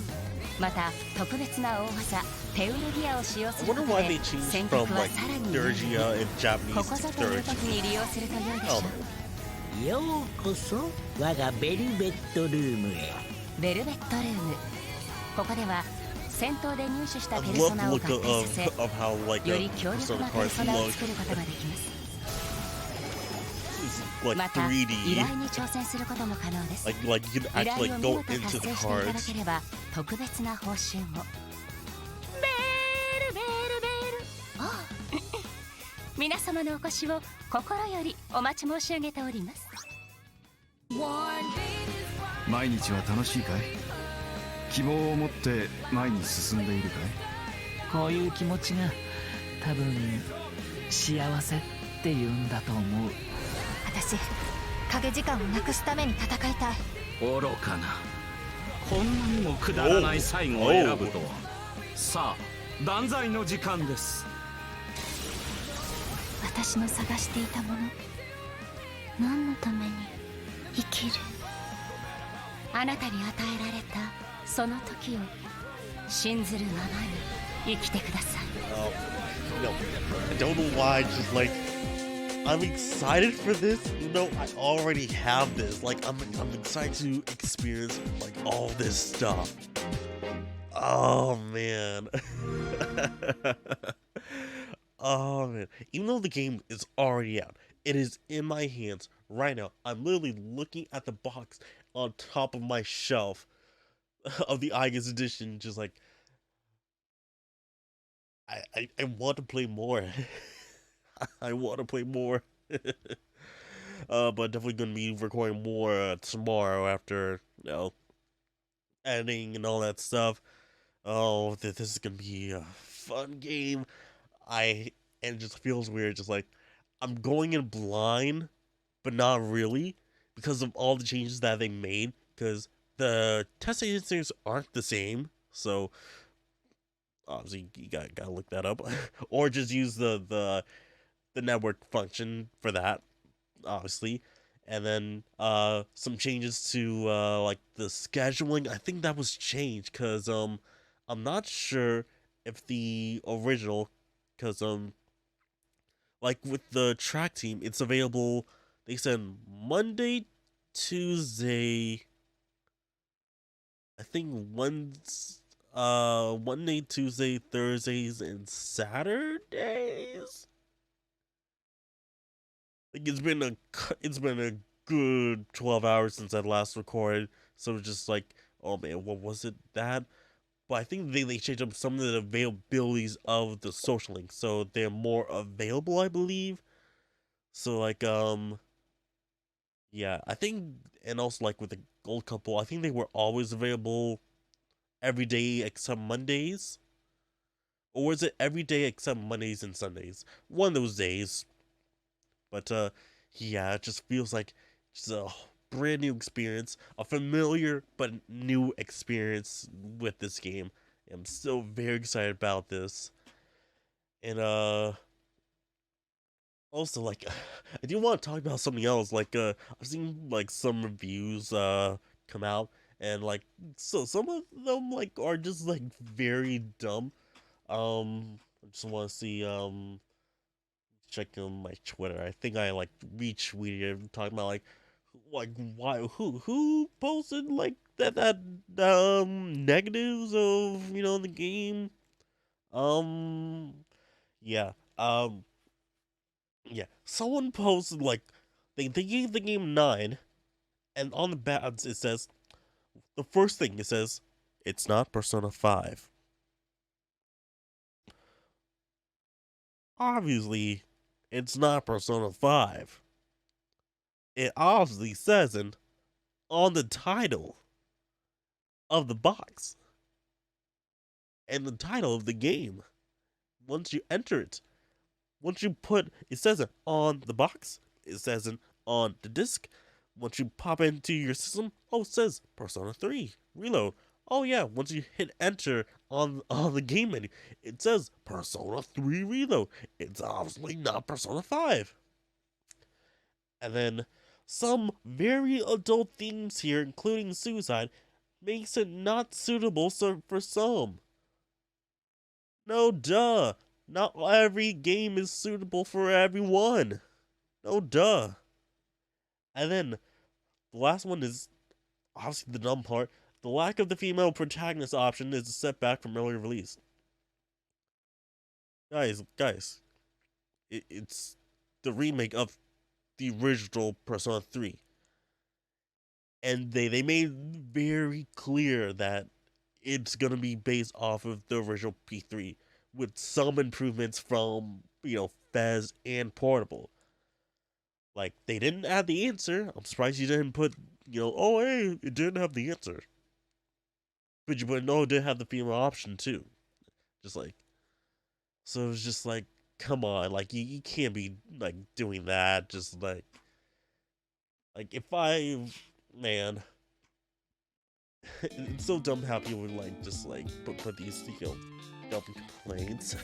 [SPEAKER 3] また特別な大技テウルギアを使用することで戦局はさらに有利に。ここぞという時に利用すると良いでしょう。
[SPEAKER 4] ようこそ我がベルベットルームへ。
[SPEAKER 3] ベルベットルーム、ここでは戦闘で入手したペルソナを合体させ、より強力なペルソナを作ることができます。また依頼に挑戦することも可能です。依頼を見事達成していただければ特別な報酬も。ベルベルベル、皆様のお越しを心よりお待ち申し上げております。
[SPEAKER 5] 毎日は楽しいかい？希望を持って前に進んでいるかい？
[SPEAKER 2] こういう気持ちが多分幸せっていうんだと思う。
[SPEAKER 6] 私、影時間をなくすために戦いたい。
[SPEAKER 7] 愚かな。こんなにもくだらない最後を選ぶとは。さあ、断罪の時間です。
[SPEAKER 6] 私の探していたもの、何のために生きる？
[SPEAKER 3] あなたに与えられたその時を信ずるままに。生きてください。
[SPEAKER 1] No, I don't know why. Just like I'm excited for this. You know, I already have this. Like I'm excited to experience like all this stuff. Oh man. Oh man. Even though the game is already out, it is in my hands right now. I'm literally looking at the box on top of my shelf of the August edition, just like I want to play more. I want to play more. But definitely gonna be recording more tomorrow after editing and all that stuff. Oh, this is gonna be a fun game. And it just feels weird, just like I'm going in blind, but not really, because of all the changes that they made. Because the test answers aren't the same, so obviously you gotta look that up, or just use the network function for that, obviously. And then some changes to like the scheduling. I think that was changed because I'm not sure if the original, because like with the track team, it's available. They said Monday, Tuesday. I think Monday, Tuesday, Thursdays, and Saturdays. Like it's been a good 12 hours since I last recorded, so it's just like, oh man, what was it that? But I think they changed up some of the availabilities of the social links, so they're more available, I believe. So like yeah, I think, and also like with the gold couple, I think they were always available every day except Mondays. Or was it every day except Mondays and Sundays? One of those days. But yeah, it just feels like just a brand new experience, a familiar but new experience with this game. I'm so very excited about this. And also like I do want to talk about something else. Like I've seen like some reviews come out, and like so some of them like are just like very dumb. I just want to see check on my Twitter. I think I like retweeted talking about like why who posted like that negatives of the game. Um yeah. Yeah. Someone posted like they gave the game 9, and on the bads it says the first thing it says it's not Persona 5. Obviously, it's not Persona 5. It obviously says it on the title of the box and the title of the game. Once you enter it, once you put it says it on the box, it says it on the disc. Once you pop into your system, oh, it says Persona 3 Reload. Oh yeah, once you hit enter on the game menu, it says Persona 3 Reload. It's obviously not Persona 5. And then some very adult themes here, including suicide, makes it not suitable for some. No duh. Not every game is suitable for everyone. No duh. And then the last one is obviously the dumb part. The lack of the female protagonist option is a setback from early release. Guys, it's the remake of the original Persona 3. And they made very clear that it's gonna be based off of the original P3 with some improvements from Fez and Portable. Like they didn't add the answer. I'm surprised you didn't put oh hey, it didn't have the answer, but you put no, it did have the female option too. Just like so, it's just like come on, like you can't be like doing that. Just like if I man. It's so dumb how people would like just like put these dumb complaints.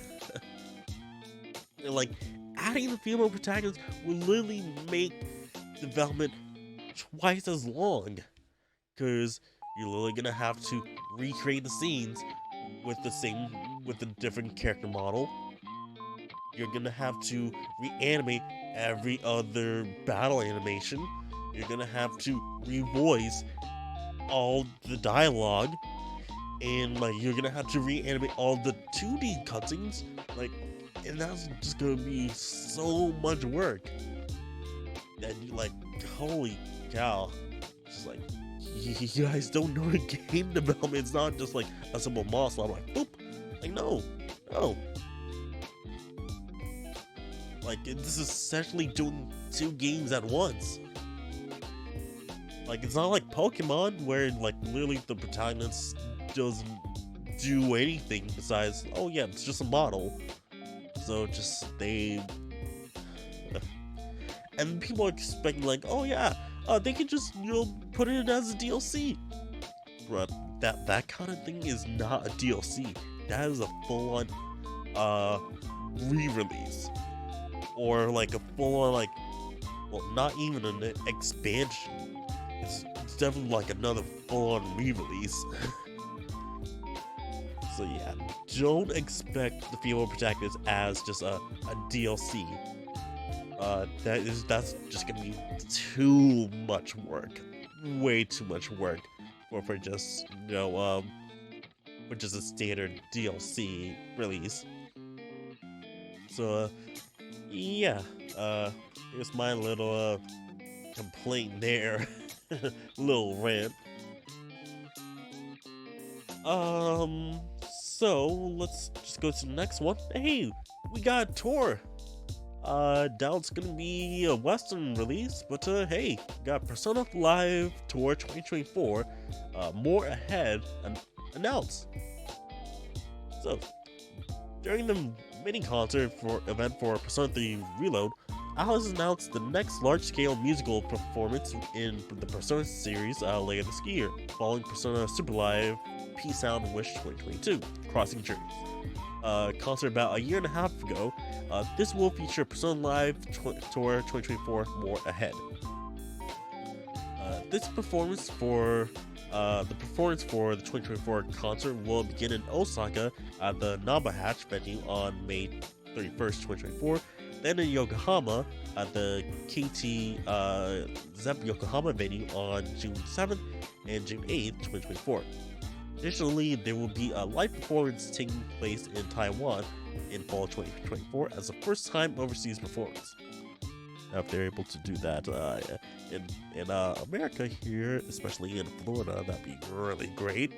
[SPEAKER 1] And, like adding the female protagonist will literally make development twice as long, because you're literally gonna have to recreate the scenes with the same with a different character model. You're gonna have to reanimate every other battle animation. You're gonna have to revoice all the dialogue, and like you're gonna have to reanimate all the 2D cutscenes. Like, and that's just gonna be so much work. That you like, holy cow! Just like you guys don't know the game development. It's not just like a simple mouse. I'm like, boop. Like no. Like this is essentially doing 2 games at once. Like it's not like Pokemon where like literally the protagonist doesn't do anything besides, oh yeah, it's just a model. So just and people are expecting like, oh yeah, they can just put it as a DLC. But that kind of thing is not a DLC. That is a full-on re-release, or like a full-on like, well, not even an expansion. It's definitely like another full-on re-release. So yeah, don't expect the female protagonist as just a DLC. That's just gonna be too much work, way too much work for just for just a standard DLC release. So yeah, here's my little complaint there, little rant. So let's just go to the next one. Hey, we got a tour. Now it's gonna be a Western release, but hey, got Persona Live Tour 2024, more ahead announced. So, during the mini concert event for Persona 3 Reload, Alice announced the next large-scale musical performance in the Persona series later this year, following Persona Super Live Peace Sound Wish 2022, Crossing Journeys. Concert about a year and a half ago, this will feature Persona Live Tour 2024 more ahead. This performance for the 2024 concert will begin in Osaka at the Nabahatch venue on May 31st, 2024, then in Yokohama at the KT Zep Yokohama venue on June 7th and June 8th, 2024. Additionally, there will be a live performance taking place in Taiwan in fall 2024 as the first time overseas performance. Now, if they're able to do that in America here, especially in Florida, that'd be really great.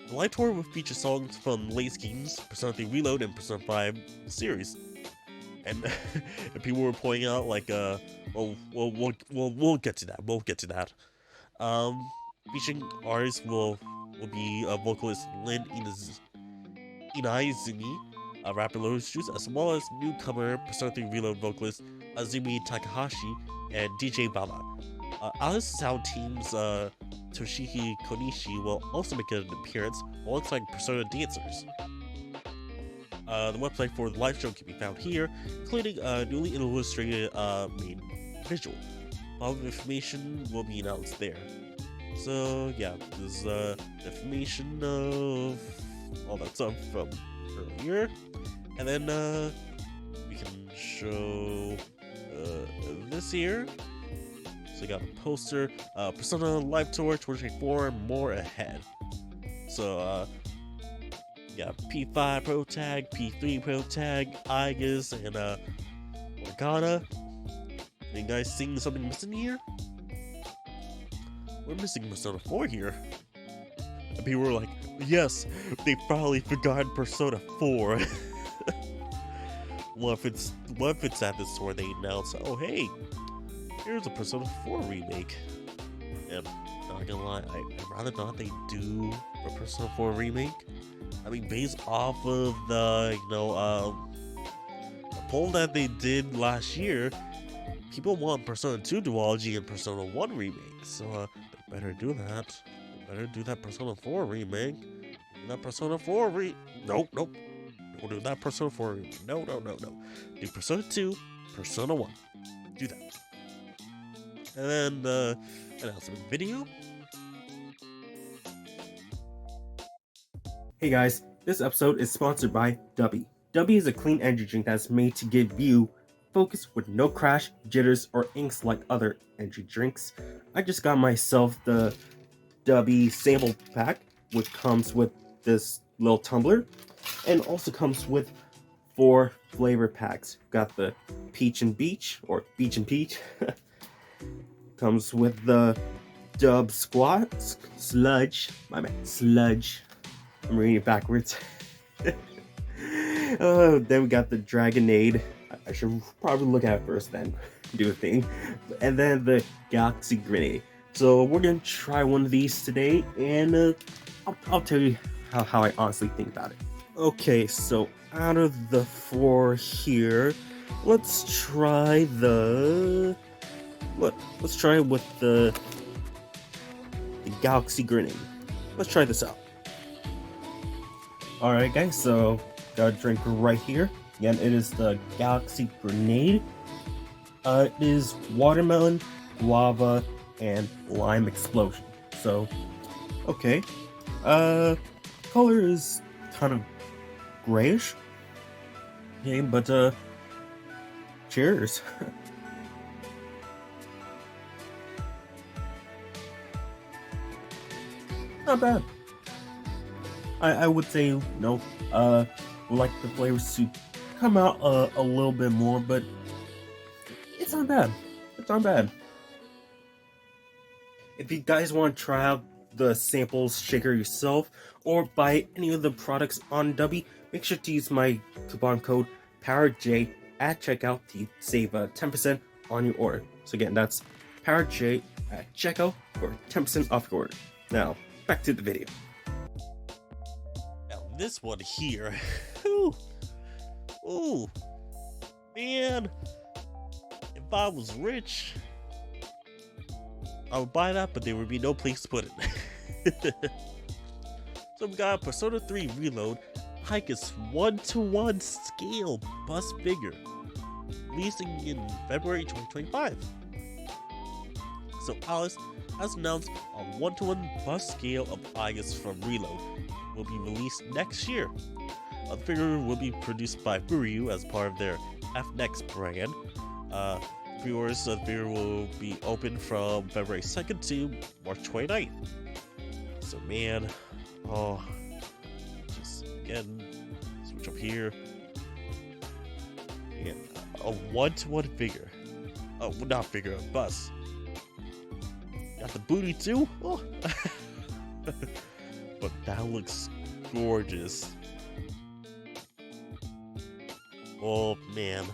[SPEAKER 1] The live tour will feature songs from Lace Games, Persona 3 Reload, and Persona 5 series. And, and people were pointing out like, we'll get to that. We'll get to that. Featuring artists will be vocalist Lin Inaizumi, rapper Lotus Juice, as well as newcomer Persona 3 Reload vocalist Azumi Takahashi and DJ Baba. Alice Sound Team's Toshiki Konishi will also make an appearance alongside Persona dancers. The website for the live show can be found here, including a newly illustrated main visual. All the information will be announced there. So yeah, this is information of all that stuff from earlier, and then we can show this here. So we got a poster, Persona Live Tour 2024, more ahead. So yeah, P5 Pro Tag, P3 Pro Tag, Igus, and Morgana. You guys seeing something missing here? We're missing Persona 4 here. And people were like, yes, they finally forgot Persona 4. What if it's at this tour they announce, oh hey, here's a Persona 4 remake. And not gonna lie, I'd rather not they do a Persona 4 remake. I mean, based off of the, the poll that they did last year, people want Persona 2 duology and Persona 1 remake, so they better do that. They better do that Persona 4 remake. Do that Persona 4 Nope. Don't do that Persona 4 remake. No. Do Persona 2, Persona 1. Do that. And then the announcement video.
[SPEAKER 8] Hey guys, this episode is sponsored by Dubby. Dubby is a clean energy drink that's made to give you focus with no crash, jitters, or inks like other energy drinks. I just got myself the Dubby sample pack, which comes with this little tumbler, and also comes with 4 flavor packs. Got the Peach and Beach, or Beach and Peach. Comes with the Dub Squat, Sludge, my man, Sludge. I'm reading it backwards. Then we got the Dragonade. I should probably look at it first, then do a thing. And then the Galaxy Grenade. So we're gonna try one of these today, and I'll tell you how I honestly think about it. Okay, so out of the 4 here, let's try the let's try it with the Galaxy Grenade. Let's try this out. Alright guys, so got a drink right here. Again, it is the Galaxy Grenade. It is watermelon, guava, and lime explosion. So, okay. Color is kind of grayish. Okay, but cheers. Not bad. I would say like the flavors to come out a little bit more, but it's not bad. It's not bad. If you guys want to try out the samples shaker yourself or buy any of the products on Dubby, make sure to use my coupon code PowerJ at checkout to save 10% on your order. So again, that's PowerJ at checkout for 10% off your order. Now, back to the video.
[SPEAKER 1] Now this one here, ooh, man, if I was rich, I would buy that, but there would be no place to put it. So we got Persona 3 Reload, Hikers 1-to-1 scale bust figure, releasing in February 2025. So Alice has announced a 1-to-1 bust scale of Igus from Reload will be released next year. The figure will be produced by Furyu as part of their F-Next brand. Pre-orders of the figure will be open from February 2nd to March 29th. So man, just again, switch up here. Again, a 1-to-1 figure. Oh, not figure, a bust. Got the booty too? Oh. But that looks gorgeous. Oh man.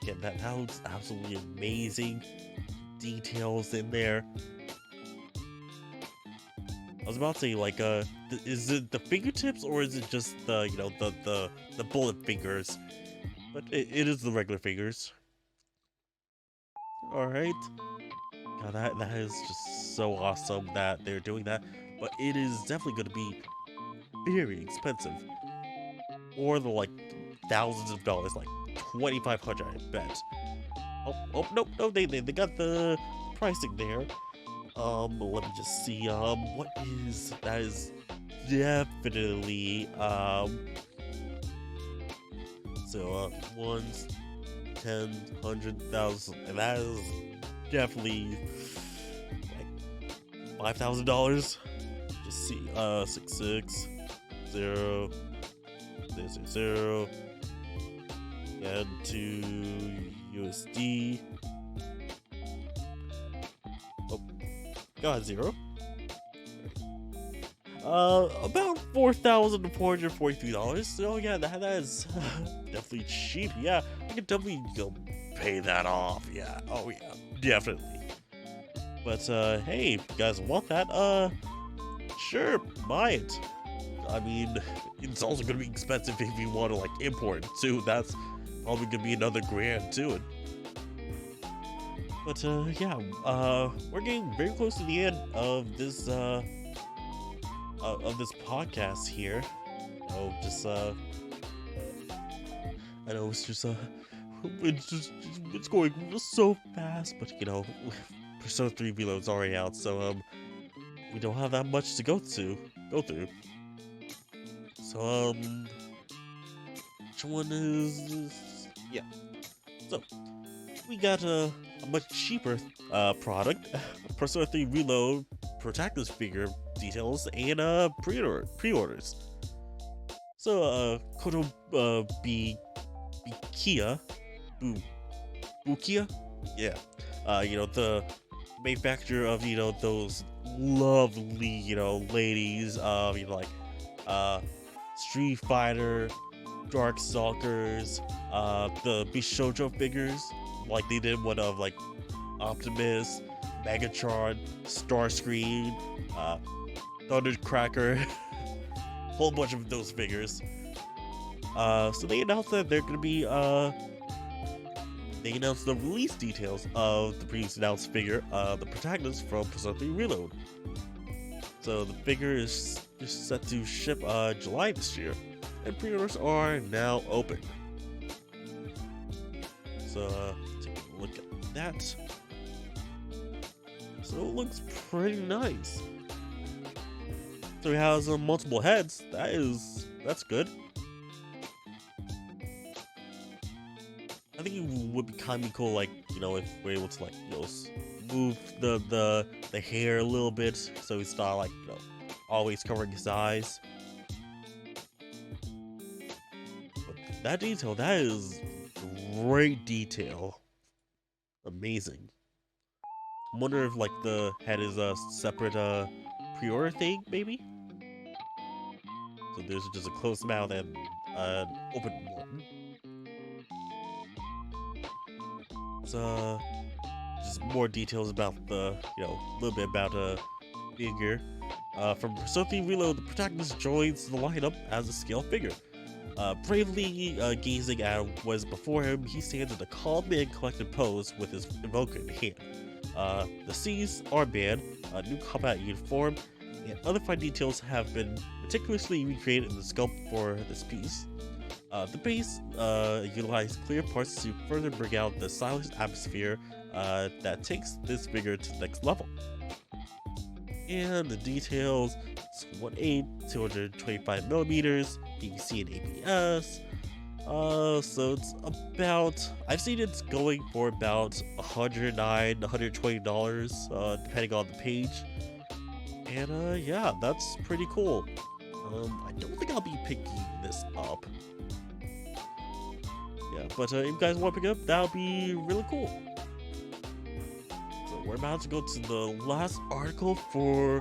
[SPEAKER 1] Yeah, that looks absolutely amazing. Details in there. I was about to say, like, is it the fingertips or is it just the, you know, the bullet fingers? But it is the regular fingers. Alright. God, that is just so awesome that they're doing that. But it is definitely going to be very expensive. Or the, like, thousands of dollars, like 2,500, I bet. Oh, no, they got the pricing there. Let me just see, that is definitely, so, 1, 10, 100,000, and that is definitely, like, $5,000. Just see, 660, 0, and to USD. Oh, got 0. About $4,443. So yeah, that is definitely cheap. Yeah, I could definitely pay that off. Yeah, oh yeah, definitely. But hey, if you guys want that, sure, buy it. I mean, it's also gonna be expensive if you want to like import it too. That's probably gonna be another grand too. But yeah, we're getting very close to the end of this podcast here. Oh, just I know it's just it's going so fast, but you know, Persona 3 Reload's already out, so we don't have that much to go through. So which one is yeah. So we got a much cheaper product, Persona 3 Reload protagonist figure details and pre-orders. So Koto Bikia, Bukia, yeah, the manufacturer of those lovely ladies like Street Fighter, Darkstalkers, the Bishojo figures, like they did one of like Optimus, Megatron, Starscream, Thundercracker, whole bunch of those figures. So they announced that they're gonna be they announced the release details of the previously announced figure, the protagonist from Persona 3 Reload. So the figure is just set to ship July this year, and pre-orders are now open. So take a look at that. So it looks pretty nice. So he has multiple heads. That's good. I think it would be kind of cool, like if we're able to like move the hair a little bit, so he's not like always covering his eyes. But that detail, that is great detail. Amazing. I wonder if like the head is a separate pre-order thing, maybe. So there's just a closed mouth and an open one. So just more details about the a little bit about figure. From Persona 3 Reload, the protagonist joins the lineup as a scale figure. Bravely gazing at what is before him, he stands in a calm and collected pose with his invoker in hand. The C's armband, a new combat uniform, and other fine details have been meticulously recreated in the sculpt for this piece. The base utilized clear parts to further bring out the stylish atmosphere that takes this figure to the next level. And the details, it's 1/8, 225 millimeters, PVC and ABS. So it's about, I've seen it's going for about $109, $120, depending on the page. And yeah, that's pretty cool. I don't think I'll be picking this up. Yeah, but if you guys want to pick it up, that would be really cool. So we're about to go to the last article for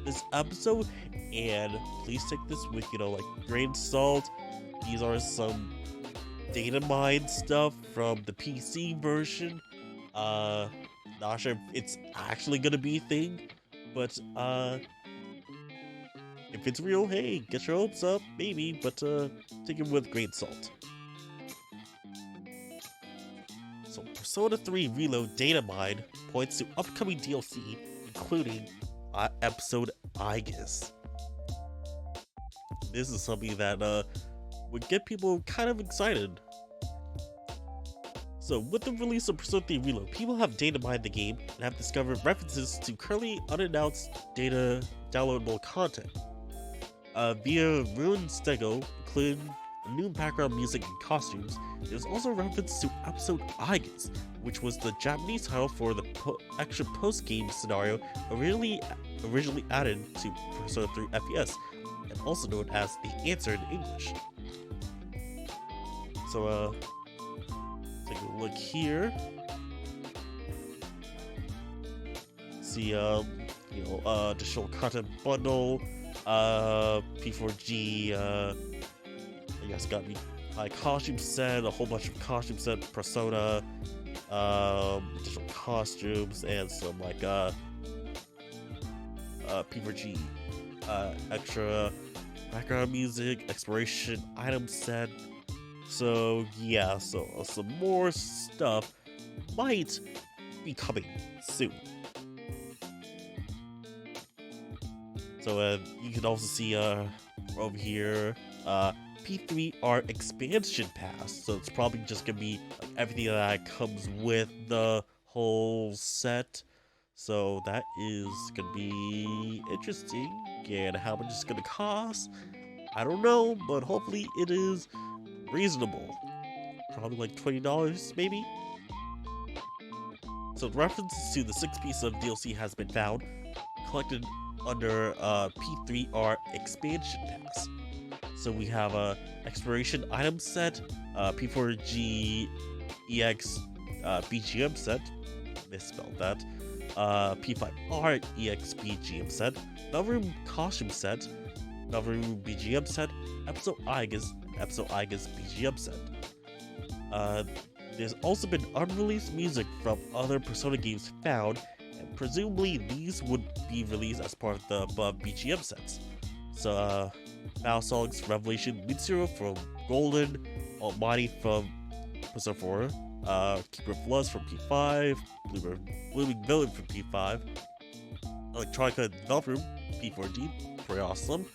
[SPEAKER 1] this episode, and please take this with like grain of salt. These are some data mine stuff from the PC version. Not sure if it's actually gonna be a thing, but if it's real, hey, get your hopes up, maybe, but take it with grain of salt. So Persona 3 Reload data mine points to upcoming DLC, including episode Aegis. This is something that would get people kind of excited. So with the release of Persona 3 Reload, people have data mined the game and have discovered references to currently unannounced data downloadable content. Via Ruin Stego, including new background music and costumes, there's also reference to episode Aegis, which was the Japanese title for the extra post-game scenario originally added to Persona 3 FES, and also known as The Answer in English. So, take a look here. See, additional content bundle, P4G, I guess got me costume set, a whole bunch of costume set, Persona, additional costumes, and some like P4G extra background music, exploration item set. So yeah, so some more stuff might be coming soon. So you can also see over here P3R expansion pass. So it's probably just gonna be like everything that comes with the whole set. So that is gonna be interesting. And how much it's gonna cost, I don't know, but hopefully it is reasonable. Probably like $20, maybe. So references to the 6 piece of DLC has been found, collected under P3R expansion pass. So we have a exploration item set, P4G EX BGM set, misspelled that, P5R EX BGM set, Melroom costume set, Melroom BGM set, Episode Igus BGM set. There's also been unreleased music from other Persona games found, and presumably these would be released as part of the above BGM sets. So, Battle Songs Revelation Mitsuru from Golden, Almighty from Persona 4, Keeper of Floods from P5, Blooming Villain from P5, Electronica Developer P4D, pretty awesome,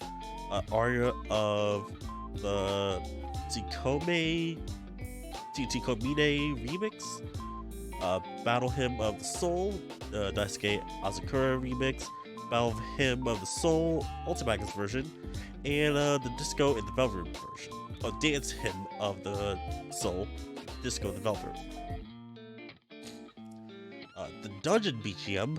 [SPEAKER 1] Aria of the Tikomine remix, Battle Hymn of the Soul, Daisuke Asakura remix, Battle Hymn of the Soul Ultimax version, and the Disco and Developer version. Dance Hymn of the Soul Disco Developer. The Dungeon BGM,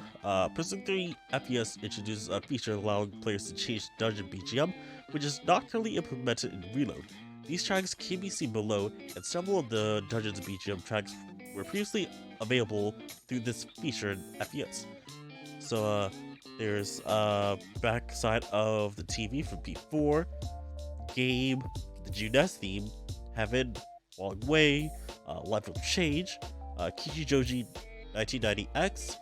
[SPEAKER 1] Persona 3 FPS introduces a feature allowing players to change Dungeon BGM, which is not currently implemented in Reload. These tracks can be seen below, and several of the Dungeons BGM tracks were previously available through this feature in FPS. So there's backside of the TV from P4, Game, the Junes theme, Heaven, Long Way, Life of Change, Kichijoji 1990X,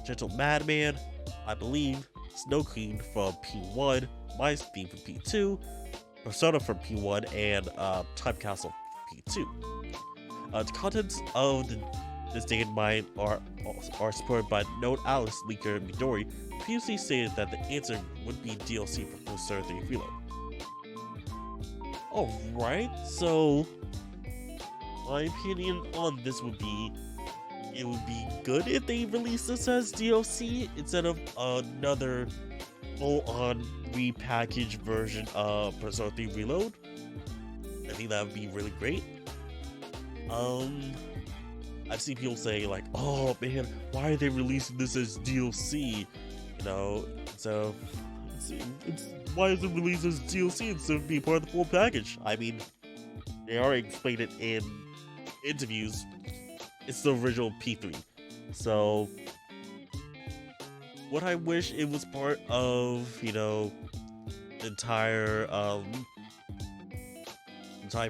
[SPEAKER 1] Gentle Madman, I Believe, Snow Queen from P1, My theme from P2, Persona from P1, and Time Castle from P2. The contents of this Day in Mind are supported by Node Alice leaker Midori, who previously stated that the answer would be DLC for Persona 3 Reload. Alright, so my opinion on this would be, it would be good if they released this as DLC instead of another full-on repackaged version of Persona 3 Reload. I think that would be really great. I've seen people say like, oh man, why are they releasing this as DLC? You know, so it's why is it released as DLC instead of being part of the full package? I mean, they already explained it in interviews. It's the original P3. So would I wish it was part of, you know, the entire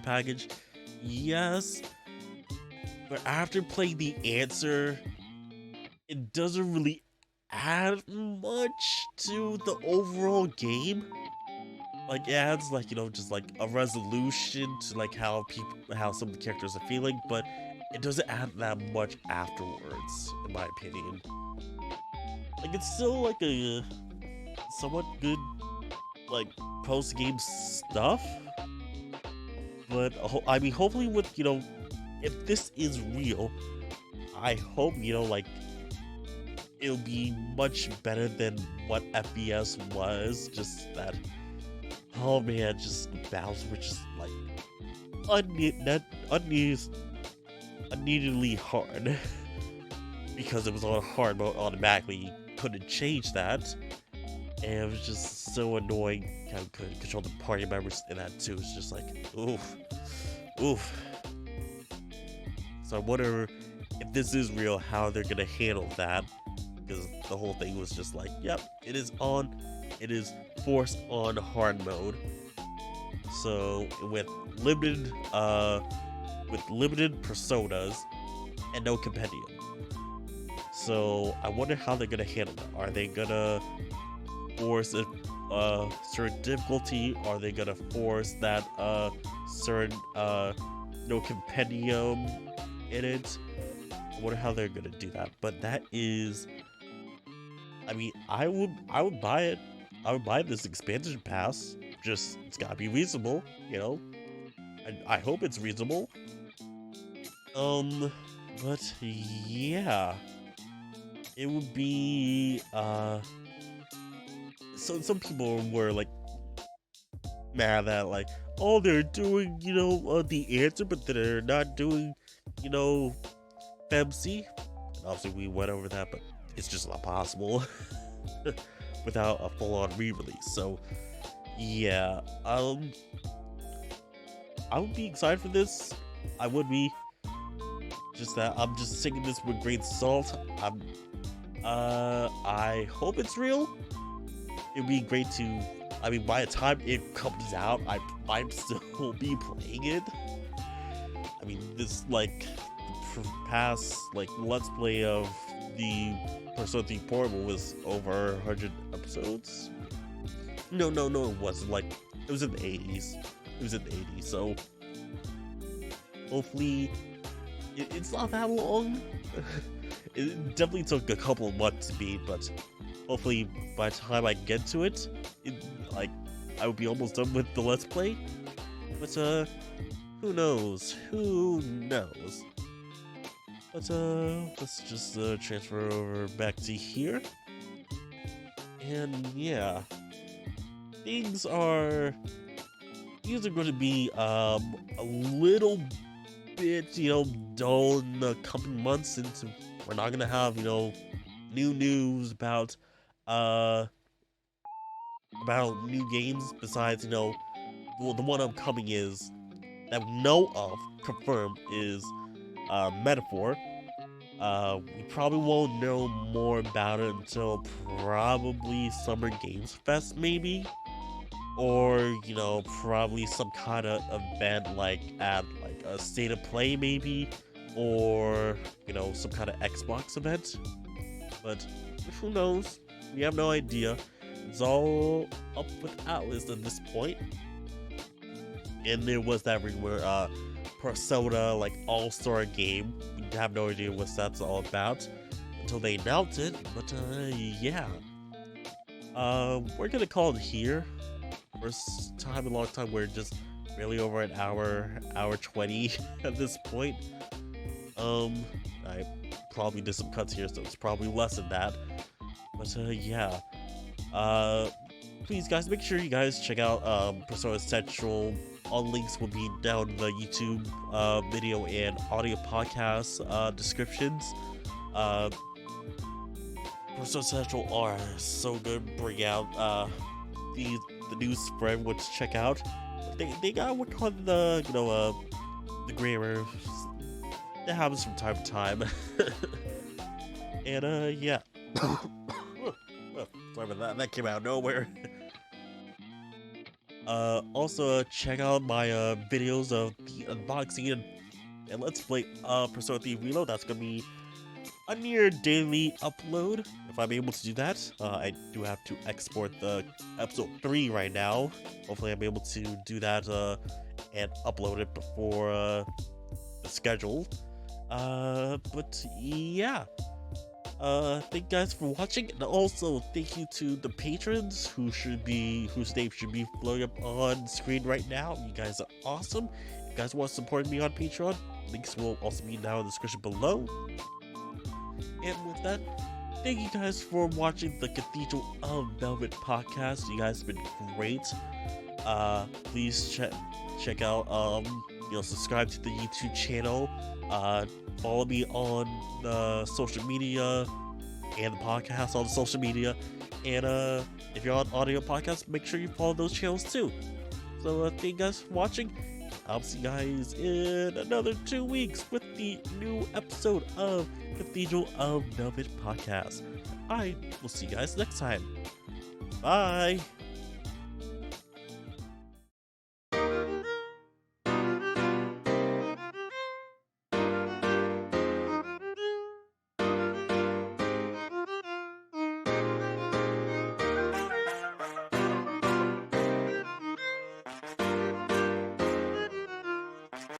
[SPEAKER 1] package? Yes. But after playing the answer, it doesn't really add much to the overall game. Like it adds like, you know, just like a resolution to like how some of the characters are feeling, but it doesn't add that much afterwards, in my opinion. Like it's still like a somewhat good like post-game stuff, but I mean, hopefully with, you know, if this is real, I hope, you know, like it'll be much better than what FBS was. Just that, oh man, just the battles were just like unneededly hard because it was on hard mode automatically. You couldn't change that, and it was just so annoying how you couldn't control the party members in that too. It's just like, oof. So I wonder if this is real, how they're gonna handle that, because the whole thing was just like, yep, it is forced on hard mode. So with limited personas and no compendium. So I wonder how they're gonna handle that. Are they gonna force a certain difficulty? Are they gonna force that certain no compendium in it? I wonder how they're gonna do that. But that is, I mean, I would buy it. I would buy this expansion pass. Just, it's gotta be reasonable, you know. I hope it's reasonable. But yeah. it would be so some people were like mad that like, oh, they're doing, the answer, but they're not doing, FemC. And obviously we went over that, but it's just not possible without a full-on re-release. So yeah, I would be excited for this. I would be. Just that I'm just taking this with great salt. I hope it's real. It'd be great to. I mean, by the time it comes out, I might still be playing it. I mean, this like past like let's play of the Persona 3 Portable was over 100 episodes. No, it wasn't. Like, it was in the 80s. So hopefully it's not that long. It definitely took a couple of months to beat, but hopefully by the time I get to it, like I would be almost done with the Let's Play. But who knows? But let's just transfer over back to here. And yeah, things are going to be a little bit, dull in the coming months, since we're not gonna have, new news about new games besides, the one upcoming is that we know of, confirmed, is Metaphor. We probably won't know more about it until probably Summer Games Fest, maybe. Or, probably some kind of event like at like a State of Play, maybe. Or, some kind of Xbox event. But who knows? We have no idea. It's all up with Atlas at this point. And there was that rumor, Persona like all-star game. We have no idea what that's all about until they announce it. But yeah, we're gonna call it here. First time in a long time. We're just really over an hour 20 at this point. I probably did some cuts here, so it's probably less than that. But yeah, please guys, make sure you guys check out Persona Central. All links will be down in the YouTube video and audio podcast descriptions. Persona Central are so good. Bring out the new spread, which check out. They got what called the the grammar. That happens from time to time. And yeah. Sorry about that. That came out of nowhere. Also check out my videos of the unboxing and let's play Persona 3 Reload. That's gonna be a near daily upload if I'm able to do that. I do have to export the episode 3 right now. Hopefully I'm able to do that and upload it before the schedule. But yeah. Thank you guys for watching, and also thank you to the patrons whose name should be floating up on screen right now. You guys are awesome. If you guys want to support me on Patreon, links will also be down in the description below. And with that, thank you guys for watching the Cathedral of Velvet podcast. You guys have been great. Please check out subscribe to the YouTube channel. Follow me on the social media and the podcast on the social media. And if you're on audio podcast, make sure you follow those channels too. So thank you guys for watching. I'll see you guys in another 2 weeks with the new episode of Cathedral of Velvet podcast. I will see you guys next time. Bye.